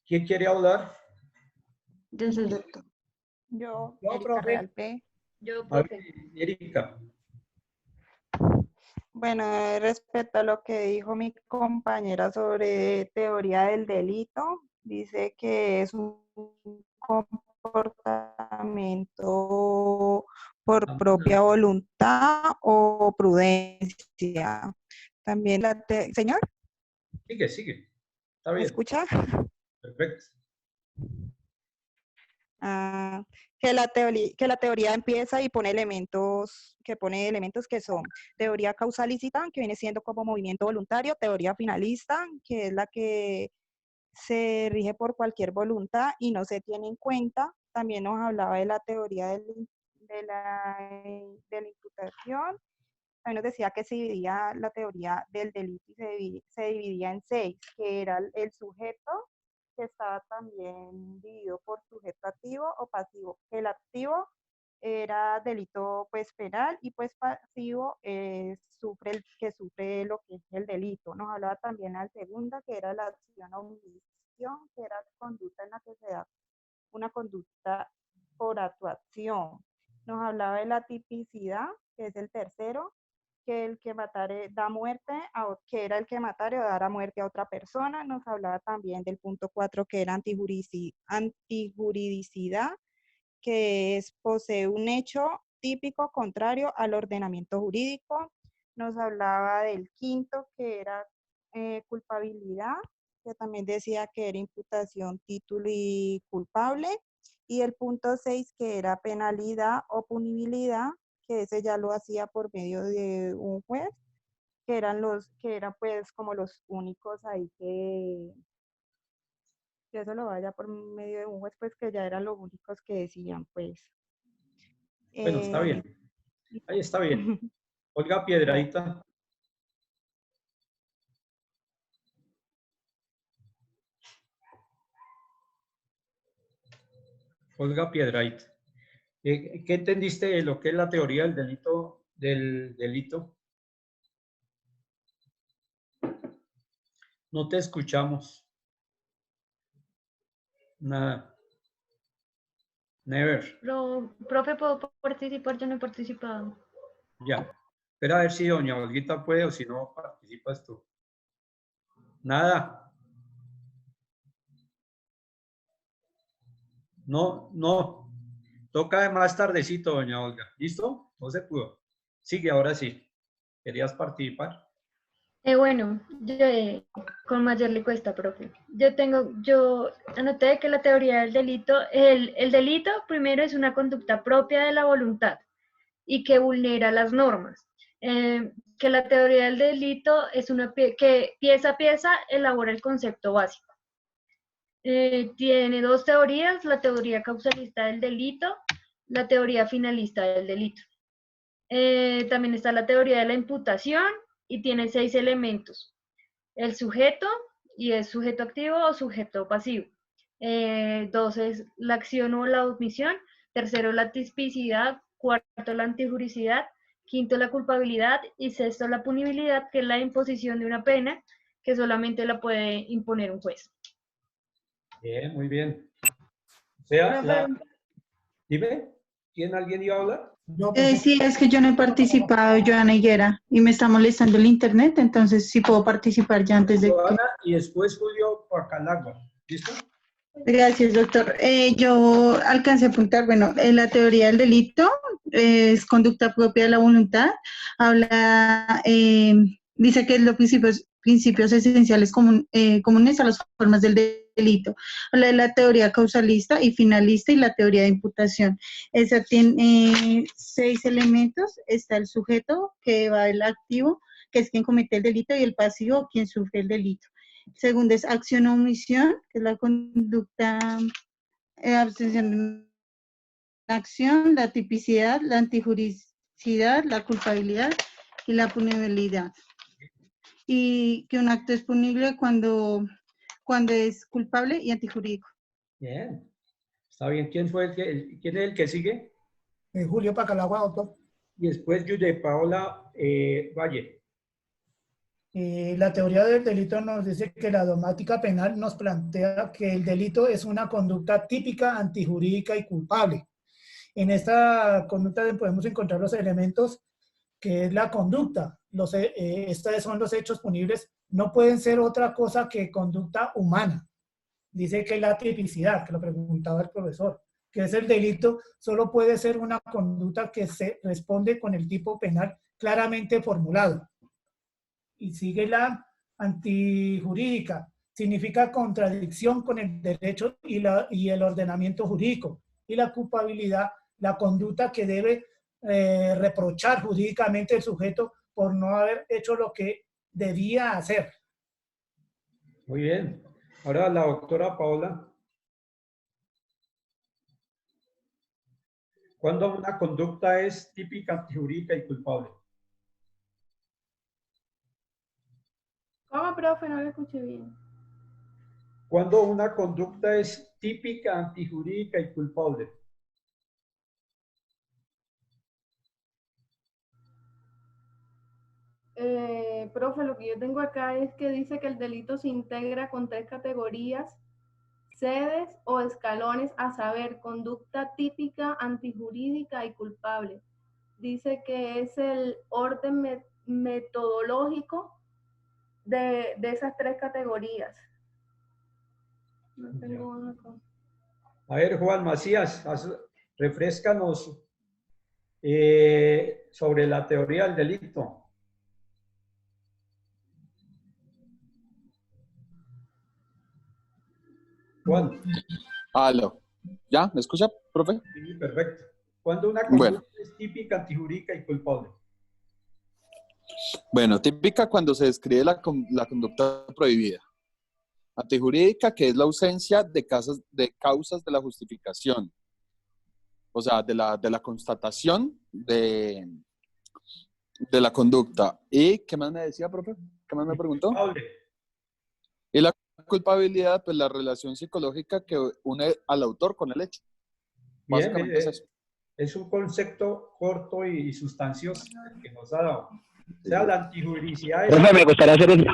¿Quién quiere hablar? Desde el doctor. Yo, No, Erika profe. Real P. Yo, A ver, Erika. Bueno, respecto a lo que dijo mi compañera sobre teoría del delito, dice que es un comportamiento por propia voluntad o prudencia. También ¿Señor? Sigue. Está bien. ¿Me escucha? Perfecto. Que la teoría empieza y pone elementos que son teoría causalicita, que viene siendo como movimiento voluntario, teoría finalista, que es la que se rige por cualquier voluntad y no se tiene en cuenta. También nos hablaba de la teoría del de la imputación. También nos decía que se dividía la teoría del delito y se dividía en 6, que era el sujeto, que estaba también dividido por sujeto activo o pasivo. El activo era delito pues penal y pues pasivo que sufre lo que es el delito. Nos hablaba también la segunda, que era la acción o omisión, que era la conducta en la que se da una conducta por actuación. Nos hablaba de la tipicidad, que es el tercero, que el que matare da muerte, que era el que matare o dará muerte a otra persona. Nos hablaba también del punto 4, que era antijuridicidad, que es posee un hecho típico contrario al ordenamiento jurídico. Nos hablaba del quinto, que era culpabilidad, que también decía que era imputación, título y culpable. Y el punto 6, que era penalidad o punibilidad, que ese ya lo hacía por medio de un juez, que eran pues como los únicos ahí que eso lo vaya por medio de un juez, pues que ya eran los únicos que decían, pues. Bueno, está bien. Ahí está bien. Olga Piedradita. Olga Piedradita. ¿Qué entendiste de lo que es la teoría del delito? No te escuchamos. Nada. Never. Profe, ¿puedo participar? Yo no he participado. Ya. Espera a ver si doña Olguita puede o si no participas tú. Nada. No. Toca más tardecito, doña Olga. ¿Listo? No se pudo. Sigue, ahora sí. ¿Querías participar? Bueno, con mayor le cuesta, profe. Yo anoté que la teoría del delito, el delito primero es una conducta propia de la voluntad y que vulnera las normas. Que la teoría del delito es que pieza a pieza elabora el concepto básico. Tiene dos teorías, la teoría causalista del delito, la teoría finalista del delito. También está la teoría de la imputación y tiene 6 elementos. El sujeto, y es sujeto activo o sujeto pasivo. 2 es la acción o la omisión. 3, la tipicidad. 4, la antijuricidad. 5, la culpabilidad. Y 6, la punibilidad, que es la imposición de una pena que solamente la puede imponer un juez. Bien, muy bien. O sea, dime, ¿alguien iba a hablar? Sí, es que yo no he participado, Joana Higuera, y me está molestando el internet, entonces sí puedo participar ya antes de Joana que... y después Julio Pacalagua. ¿Listo? Gracias, doctor. Yo alcancé a apuntar, bueno, la teoría del delito es conducta propia de la voluntad, habla, dice que los principios esenciales comunes a las formas del delito. Habla de la teoría causalista y finalista y la teoría de imputación. Esa tiene 6 elementos. Está el sujeto, que va del activo, que es quien comete el delito, y el pasivo, quien sufre el delito. Segundo es acción o omisión, que es la conducta, abstención de acción, la tipicidad, la antijuridicidad, la culpabilidad y la punibilidad. Y que un acto es punible cuando es culpable y antijurídico. Bien. Está bien. ¿Quién es el que sigue? Julio Pacalagua, doctor. Y después Yude Paola Valle. La teoría del delito nos dice que la dogmática penal nos plantea que el delito es una conducta típica, antijurídica y culpable. En esta conducta podemos encontrar los elementos que es la conducta. Estos son los hechos punibles, no pueden ser otra cosa que conducta humana. Dice que la tipicidad, que lo preguntaba el profesor, que es el delito, solo puede ser una conducta que se responde con el tipo penal claramente formulado. Y sigue la antijurídica, significa contradicción con el derecho y el ordenamiento jurídico. Y la culpabilidad, la conducta que debe reprochar jurídicamente el sujeto por no haber hecho lo que debía hacer. Muy bien. Ahora la doctora Paola. ¿Cuándo una conducta es típica, antijurídica y culpable? ¿Cómo, profe? No lo escuché bien. ¿Cuándo una conducta es típica, antijurídica y culpable? Profe, lo que yo tengo acá es que dice que el delito se integra con 3 categorías, sedes o escalones, a saber, conducta típica, antijurídica y culpable. Dice que es el orden metodológico de esas 3 categorías. No tengo una cosa. A ver, Juan Macías, refréscanos sobre la teoría del delito. Juan. Aló. ¿Ya? ¿Me escucha, profe? Sí, perfecto. ¿Cuándo una conducta es típica, antijurídica y culpable? Bueno, típica cuando se describe la conducta prohibida. Antijurídica, que es la ausencia de causas de la justificación. O sea, de la constatación de la conducta. ¿Y qué más me decía, profe? ¿Qué más me preguntó? Culpable. Y la culpabilidad, pues la relación psicológica que une al autor con el hecho. Bien, Básicamente es eso. Es un concepto corto y sustancioso que nos ha dado. O sea, la antijuridicidad es... Profe, me gustaría hacer un...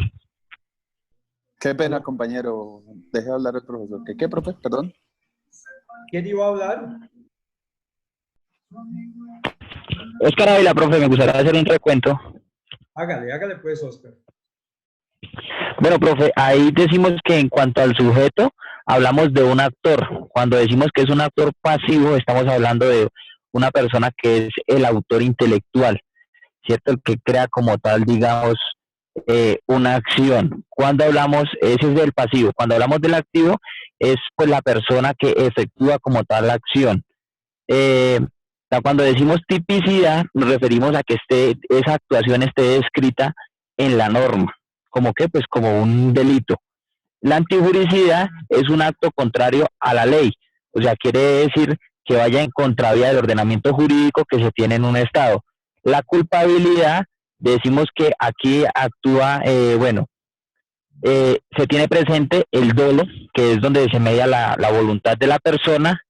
Qué pena, compañero. Deje de hablar el profesor. ¿Qué, profe? Perdón. ¿Quién iba a hablar? Oscar Ávila, profe, me gustaría hacer un recuento. Hágale pues, Oscar. Bueno, profe, ahí decimos que en cuanto al sujeto, hablamos de un actor. Cuando decimos que es un actor pasivo, estamos hablando de una persona que es el autor intelectual, ¿cierto? El que crea como tal, digamos, una acción. Cuando hablamos, ese es el pasivo. Cuando hablamos del activo, es pues la persona que efectúa como tal la acción. Cuando decimos tipicidad, nos referimos a que esa actuación esté descrita en la norma. ¿Como qué? Pues como un delito. La antijuricidad es un acto contrario a la ley. O sea, quiere decir que vaya en contravía del ordenamiento jurídico que se tiene en un Estado. La culpabilidad, decimos que aquí actúa, se tiene presente el dolo, que es donde se media la voluntad de la persona,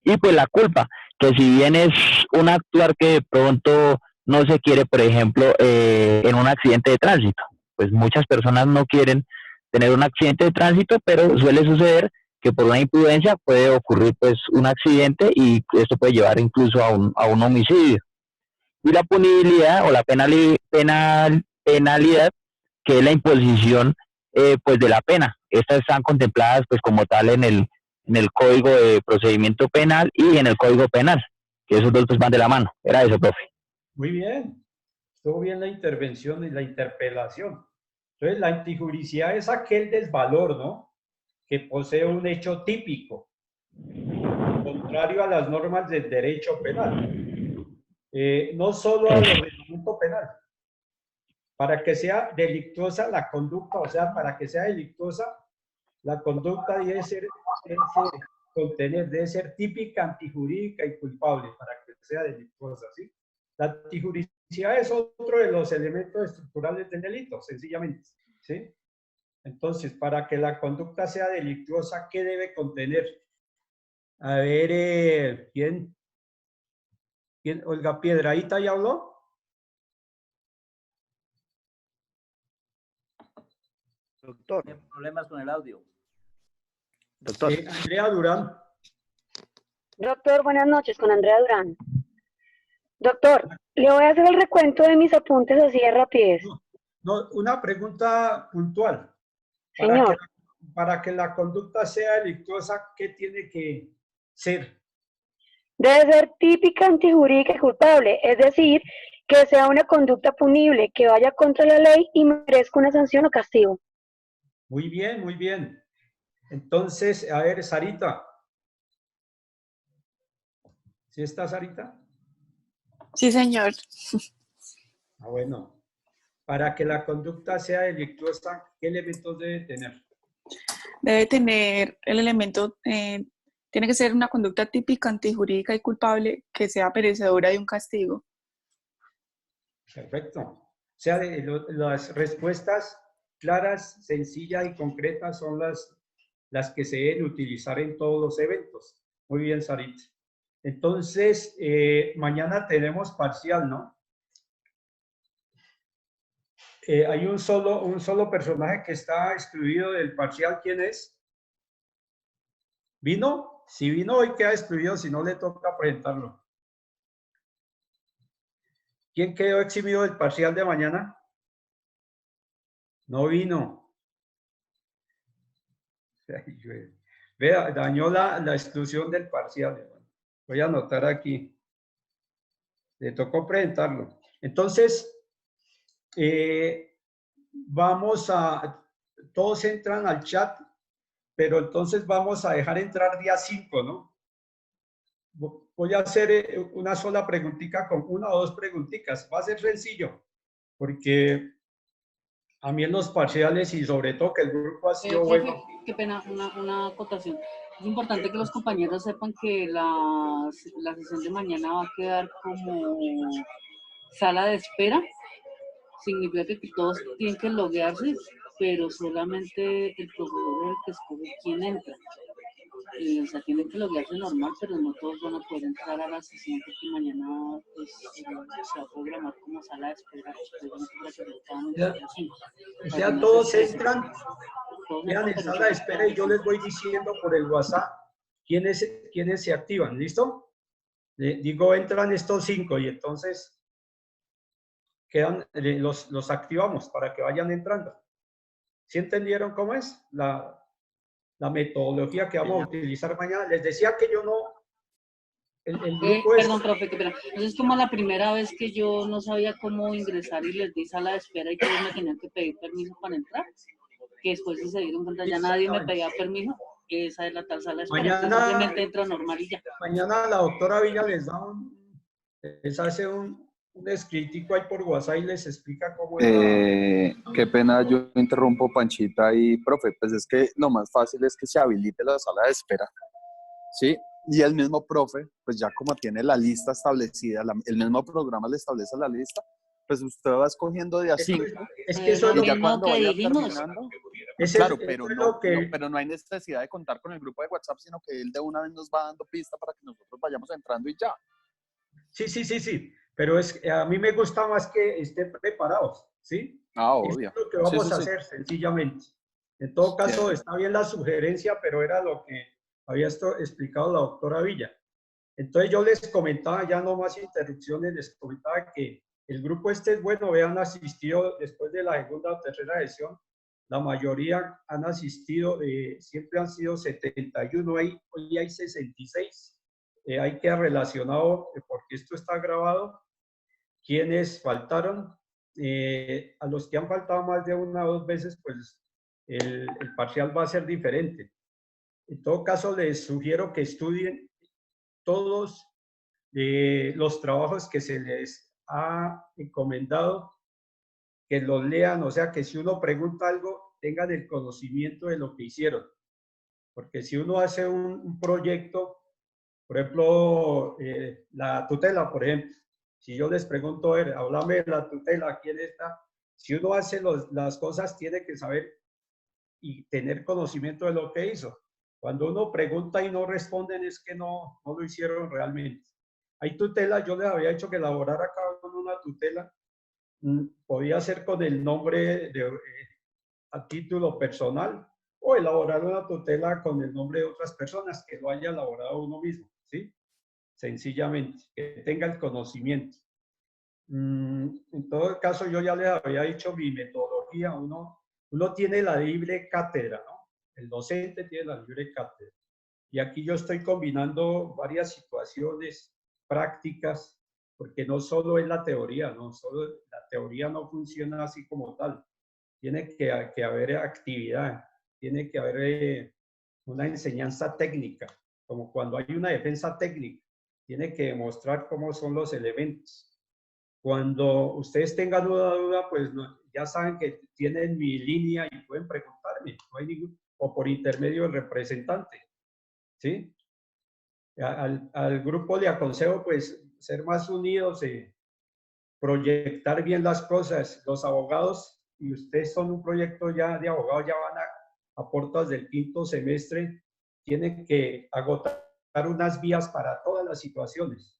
y pues la culpa, que si bien es un actuar que de pronto no se quiere, por ejemplo, en un accidente de tránsito, pues muchas personas no quieren tener un accidente de tránsito, pero suele suceder que por una imprudencia puede ocurrir pues un accidente y esto puede llevar incluso a un homicidio. Y la punibilidad o la penalidad, que es la imposición pues de la pena. Estas están contempladas pues como tal en el Código de Procedimiento Penal y en el Código Penal, que esos dos pues van de la mano. Era eso, profe. Muy bien. Estuvo bien la intervención y la interpelación. Entonces, la antijuridicidad es aquel desvalor, ¿no? Que posee un hecho típico, contrario a las normas del derecho penal. No solo al ordenamiento penal. Para que sea delictuosa la conducta, o sea, para que sea delictuosa, la conducta debe ser típica, antijurídica y culpable para que sea delictuosa, ¿sí? La antijuridicidad es otro de los elementos estructurales del delito, sencillamente, ¿sí? Entonces, para que la conducta sea delictuosa, ¿qué debe contener? A ver, ¿quién? Olga Piedrahíta ya habló. Doctor. Tiene problemas con el audio. Doctor. Andrea Durán. Doctor, buenas noches, con Andrea Durán. Doctor, le voy a hacer el recuento de mis apuntes así de rapidez. No, una pregunta puntual. Señor. Para que la conducta sea delictuosa, ¿qué tiene que ser? Debe ser típica, antijurídica y culpable, es decir, que sea una conducta punible, que vaya contra la ley y merezca una sanción o castigo. Muy bien, muy bien. Entonces, a ver, Sarita. ¿Sí está, Sarita? Sí, señor. Ah, bueno. Para que la conducta sea delictuosa, ¿qué elementos debe tener? Debe tener el elemento Tiene que ser una conducta típica, antijurídica y culpable que sea merecedora de un castigo. Perfecto. O sea, las respuestas claras, sencillas y concretas son las que se deben utilizar en todos los eventos. Muy bien, Sarita. Entonces, mañana tenemos parcial, ¿no? Hay un solo personaje que está excluido del parcial. ¿Quién es? ¿Vino? Si vino, hoy queda excluido, si no le toca presentarlo. ¿Quién quedó eximido del parcial de mañana? No vino. Vea, dañó la exclusión del parcial. Voy a anotar aquí. Le tocó presentarlo. Entonces, todos entran al chat, pero entonces vamos a dejar entrar día 5, ¿no? Voy a hacer una sola preguntita con una o dos preguntitas. Va a ser sencillo, porque a mí en los parciales y sobre todo que el grupo ha sido Profe, bueno. qué pena, una acotación. Es importante que los compañeros sepan que la sesión de mañana va a quedar como sala de espera. Significa que todos tienen que loguearse, pero solamente el profesor es el que escoge quién entra. O sea, tienen que loguearse normal, pero no todos van a poder entrar a la sesión porque mañana pues, se va a programar como sala de espera. O sea, todos entran, quedan en sala de espera y yo les voy diciendo por el WhatsApp quiénes se activan. ¿Listo? Digo, entran estos 5 y entonces los activamos para que vayan entrando. ¿Sí entendieron cómo es la metodología que vamos a utilizar mañana? Les decía que yo no... El grupo perdón, profe, qué pena. Entonces, como la primera vez que yo no sabía cómo ingresar y les di sala de espera y que ellos me tenían que pedir permiso para entrar, que después si se dieron cuenta ya nadie me pedía permiso, esa es la tal sala de espera. Mañana, simplemente entro normal y ya. Mañana la doctora Villa les hace un escritico ahí por WhatsApp y les explica cómo es Qué pena, yo interrumpo, Panchita y profe, pues es que lo más fácil es que se habilite la sala de espera, ¿sí? Y el mismo profe, pues ya como tiene la lista establecida, el mismo programa le establece la lista, pues usted va escogiendo de a 5. Es que eso es lo ya que cuando vaya dijimos. terminando, Claro, pero no hay necesidad de contar con el grupo de WhatsApp, sino que él de una vez nos va dando pista para que nosotros vayamos entrando y ya. Sí. Pero a mí me gusta más que estén preparados, ¿sí? Obvio. Eso es lo que vamos a hacer, sencillamente. En todo caso, está bien la sugerencia, pero era lo que había explicado la doctora Villa. Entonces yo les comentaba, ya no más interrupciones, les comentaba que el grupo es bueno, han asistido después de la segunda o tercera sesión, la mayoría han asistido, siempre han sido 71, hoy hay 66. Hay que relacionado, porque esto está grabado, quienes faltaron. A los que han faltado más de una o dos veces, pues el parcial va a ser diferente. En todo caso, les sugiero que estudien todos los trabajos que se les ha encomendado, que los lean, o sea, que si uno pregunta algo, tengan el conocimiento de lo que hicieron. Porque si uno hace un proyecto, por ejemplo, la tutela, por ejemplo, si yo les pregunto, háblame de la tutela, ¿quién está? Si uno hace las cosas, tiene que saber y tener conocimiento de lo que hizo. Cuando uno pregunta y no responden, es que no lo hicieron realmente. Hay tutelas, yo les había dicho que elaborara cada uno una tutela. Podía ser con el nombre a título personal o elaborar una tutela con el nombre de otras personas que lo haya elaborado uno mismo, ¿sí? Sencillamente, que tenga el conocimiento. En todo caso, yo ya les había dicho mi metodología. Uno tiene la libre cátedra, ¿no? El docente tiene la libre cátedra. Y aquí yo estoy combinando varias situaciones prácticas, porque no solo es la teoría, no solo la teoría no funciona así como tal. Tiene que haber actividad, tiene que haber una enseñanza técnica, como cuando hay una defensa técnica, tiene que demostrar cómo son los elementos. Cuando ustedes tengan una duda, pues ya saben que tienen mi línea y pueden preguntarme, no hay ningún, o por intermedio del representante, ¿sí? Al grupo le aconsejo pues ser más unidos, proyectar bien las cosas. Los abogados, y ustedes son un proyecto ya de abogados, ya van a puertas del 5º semestre, tienen que agotar unas vías para todas las situaciones.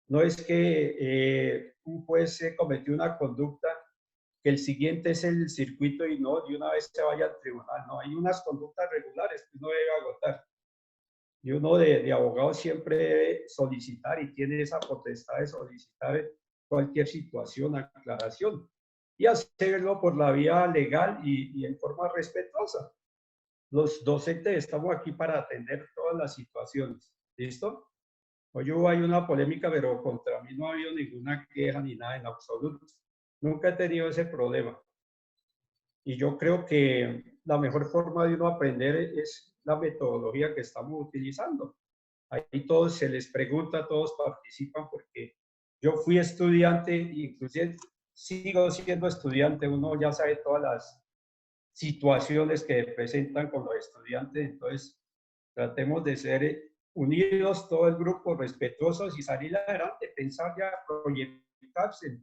No es que un juez cometió una conducta, que el siguiente es el circuito y no, de una vez se vaya al tribunal. No, hay unas conductas regulares que uno debe agotar. Y uno de abogado siempre debe solicitar y tiene esa potestad de solicitar cualquier situación, aclaración, y hacerlo por la vía legal y en forma respetuosa. Los docentes estamos aquí para atender todas las situaciones. ¿Listo? Hoy hay una polémica, pero contra mí no ha habido ninguna queja ni nada en absoluto. Nunca he tenido ese problema. Y yo creo que la mejor forma de uno aprender es la metodología que estamos utilizando. Ahí todos se les pregunta, todos participan, porque yo fui estudiante, inclusive sigo siendo estudiante, uno ya sabe todas las situaciones que presentan con los estudiantes, entonces tratemos de ser unidos, todo el grupo, respetuosos y salir adelante, pensar ya, proyectarse,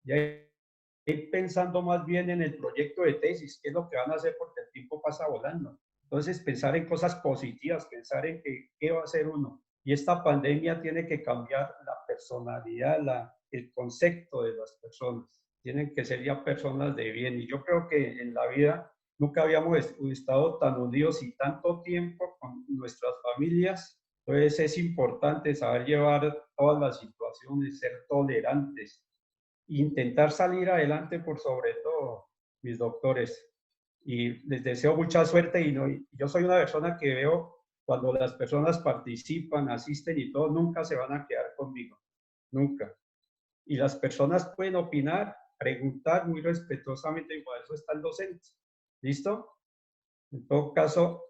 ya ir pensando más bien en el proyecto de tesis, qué es lo que van a hacer porque el tiempo pasa volando. Entonces pensar en cosas positivas, pensar en qué va a hacer uno. Y esta pandemia tiene que cambiar la personalidad, el concepto de las personas. Tienen que ser ya personas de bien. Y yo creo que en la vida nunca habíamos estado tan unidos y tanto tiempo con nuestras familias. Entonces es importante saber llevar todas las situaciones, ser tolerantes, intentar salir adelante por sobre todo, mis doctores. Y les deseo mucha suerte y yo soy una persona que veo cuando las personas participan, asisten y todo, nunca se van a quedar conmigo, nunca. Y las personas pueden opinar, preguntar muy respetuosamente y por eso está el docente. ¿Listo? En todo caso,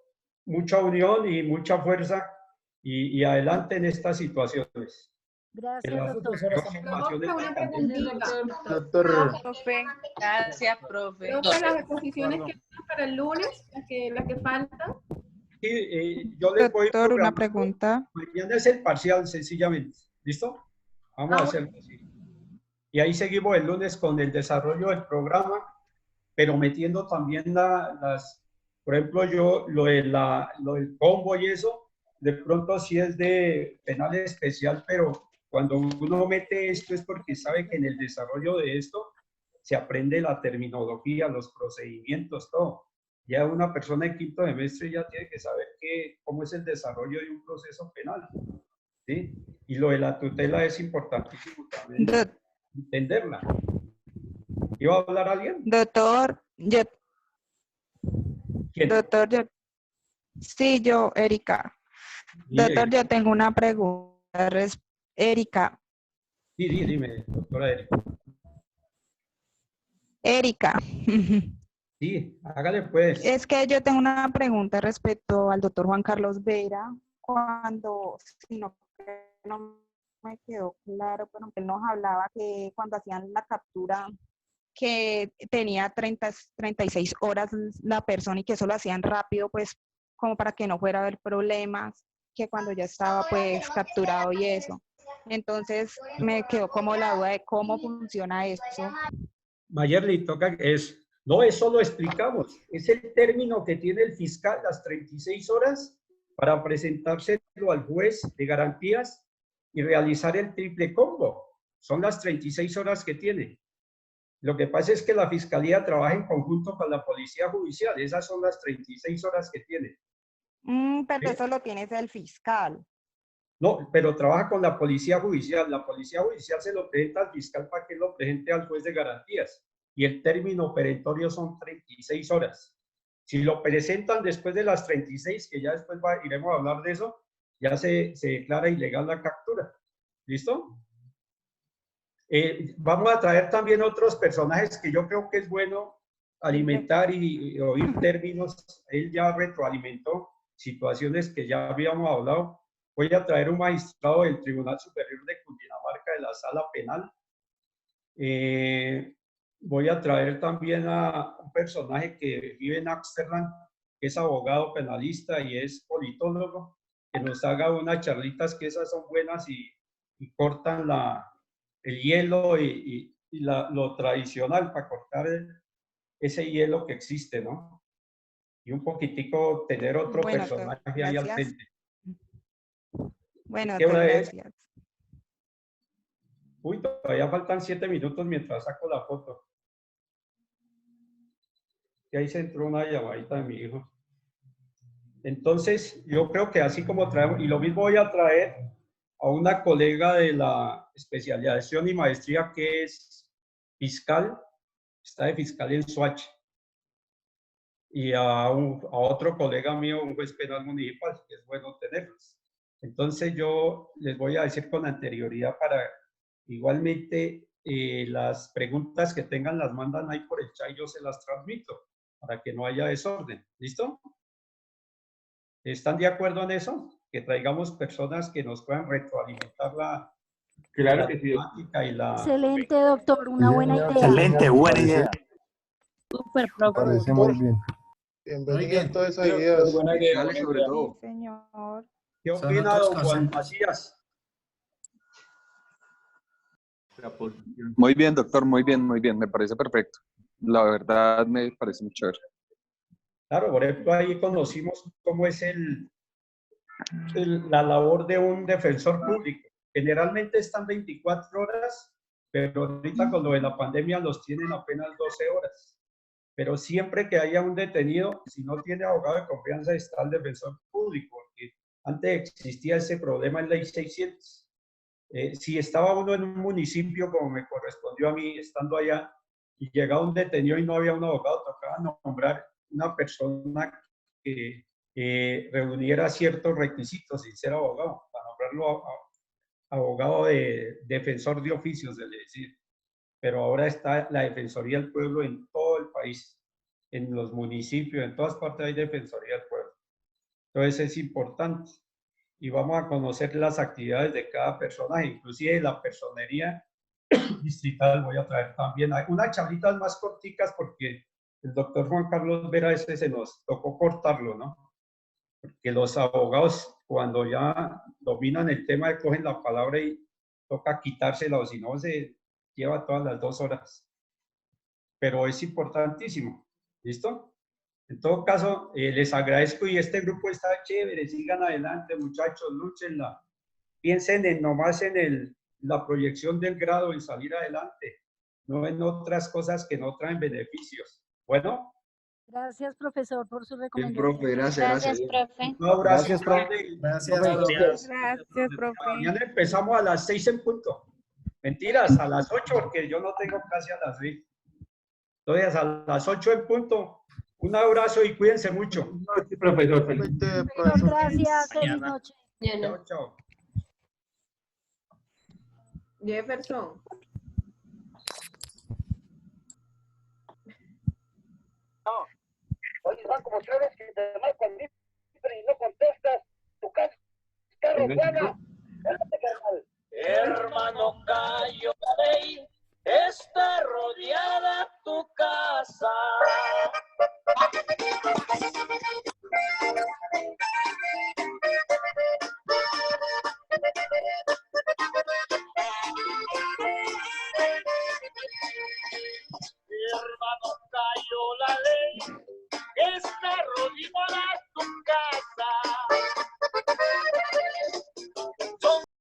mucha unión y mucha fuerza y adelante en estas situaciones. Gracias, doctor. Doctor. Profe, gracias, profe. Profe, las exposiciones que están para el lunes, las que faltan. Sí, yo les voy Doctor, una pregunta. Mañana es el parcial, sencillamente. ¿Listo? Vamos a hacerlo así. Y ahí seguimos el lunes con el desarrollo del programa, pero metiendo también por ejemplo, yo lo del combo y eso, de pronto sí es de penal especial, pero cuando uno mete esto es porque sabe que en el desarrollo de esto se aprende la terminología, los procedimientos, todo. Ya una persona en 5º semestre ya tiene que saber cómo es el desarrollo de un proceso penal. ¿Sí? Y lo de la tutela es importantísimo también entenderla. ¿Iba a hablar alguien? Doctor, sí, yo, Erika. Doctor, yo tengo una pregunta. Erika. Sí, dime, doctora Erika. Erika. Sí, hágale pues. Es que yo tengo una pregunta respecto al doctor Juan Carlos Vera, si no me quedó claro, pero él nos hablaba que cuando hacían la captura, que tenía 36 horas la persona y que eso lo hacían rápido, pues como para que no fuera a haber problemas, que cuando ya estaba pues capturado y eso. Entonces me quedó como la duda de cómo funciona eso. Mayerly, no, eso lo explicamos. Es el término que tiene el fiscal, las 36 horas, para presentárselo al juez de garantías y realizar el triple combo. Son las 36 horas que tiene. Lo que pasa es que la fiscalía trabaja en conjunto con la policía judicial. Esas son las 36 horas que tiene. Pero eso lo tiene el fiscal. No, pero trabaja con la policía judicial. La policía judicial se lo presenta al fiscal para que lo presente al juez de garantías. Y el término perentorio son 36 horas. Si lo presentan después de las 36, que ya después iremos a hablar de eso, ya se declara ilegal la captura. ¿Listo? Vamos a traer también otros personajes que yo creo que es bueno alimentar y oír términos. Él ya retroalimentó situaciones que ya habíamos hablado. Voy a traer un magistrado del Tribunal Superior de Cundinamarca de la Sala Penal. Voy a traer también a un personaje que vive en Ámsterdam, que es abogado penalista y es politólogo. que nos haga unas charlitas que esas son buenas y cortan el hielo y lo tradicional para cortar ese hielo que existe, ¿no? Y un poquitico tener otro Bueno, personaje ahí al gracias. frente. Bueno, ¿Qué hora es? gracias. Uy, todavía faltan 7 minutos mientras saco la foto. Y ahí se entró una llamadita de mi hijo. Entonces, yo creo que así como traemos, y lo mismo voy a traer a una colega de la especialización y maestría que es fiscal, está de fiscal en Soacha, y a otro colega mío, un juez penal municipal, que es bueno tenerlos. Entonces, yo les voy a decir con anterioridad para igualmente las preguntas que tengan las mandan ahí por el chat y yo se las transmito para que no haya desorden. ¿Listo? ¿Están de acuerdo en eso? Que traigamos personas que nos puedan retroalimentar la temática y la... Excelente, doctor, una buena idea. Excelente, buena idea. Súper, Me parece muy bien. Bienvenido a todas esas Pero, ideas. buena idea, Dale, sobre todo. Señor. ¿Qué Son opina otros don Juan conceptos. Macías? Muy bien, doctor, muy bien, muy bien. Me parece perfecto. La verdad me parece muy chévere. Claro, por ejemplo, ahí conocimos cómo es la labor de un defensor público. Generalmente están 24 horas, pero ahorita con lo de la pandemia los tienen apenas 12 horas. Pero siempre que haya un detenido, si no tiene abogado de confianza, está el defensor público, porque antes existía ese problema en Ley 600. Si estaba uno en un municipio, como me correspondió a mí, estando allá, y llegaba un detenido y no había un abogado, tocaba nombrar una persona que reuniera ciertos requisitos sin ser abogado, para nombrarlo abogado de defensor de oficios, es decir. Pero ahora está la Defensoría del Pueblo en todo el país, en los municipios, en todas partes hay Defensoría del Pueblo. Entonces es importante. Y vamos a conocer las actividades de cada personaje, inclusive la personería distrital voy a traer también. Hay unas charlitas más corticas porque el doctor Juan Carlos Vera ese se nos tocó cortarlo, ¿no? Porque los abogados cuando ya dominan el tema cogen la palabra y toca quitársela o si no se lleva todas las 2 horas. Pero es importantísimo. ¿Listo? En todo caso, les agradezco y este grupo está chévere. Sigan adelante, muchachos, lúchenla. Piensen nomás en la proyección del grado, en salir adelante, no en otras cosas que no traen beneficios. Bueno. Gracias, profesor, por su Bien, recomendación. profe, gracias. profe. Un abrazo. Gracias, profe. Gracias, profe. Mañana empezamos a las 6 en punto. Mentiras, a las 8 porque yo no tengo casi a las 6. Entonces, a las 8 en punto. Un abrazo y cuídense mucho. Profesor, Gracias, feliz noche. Chao, chao. Jefferson. Oye, van como 3 veces que te marco al micro y no contestas. Tu casa está rodeada. Espérate, carnal. Hermano Cayo, la ley está rodeada tu casa. Hermano Cayo, la ley está rodeada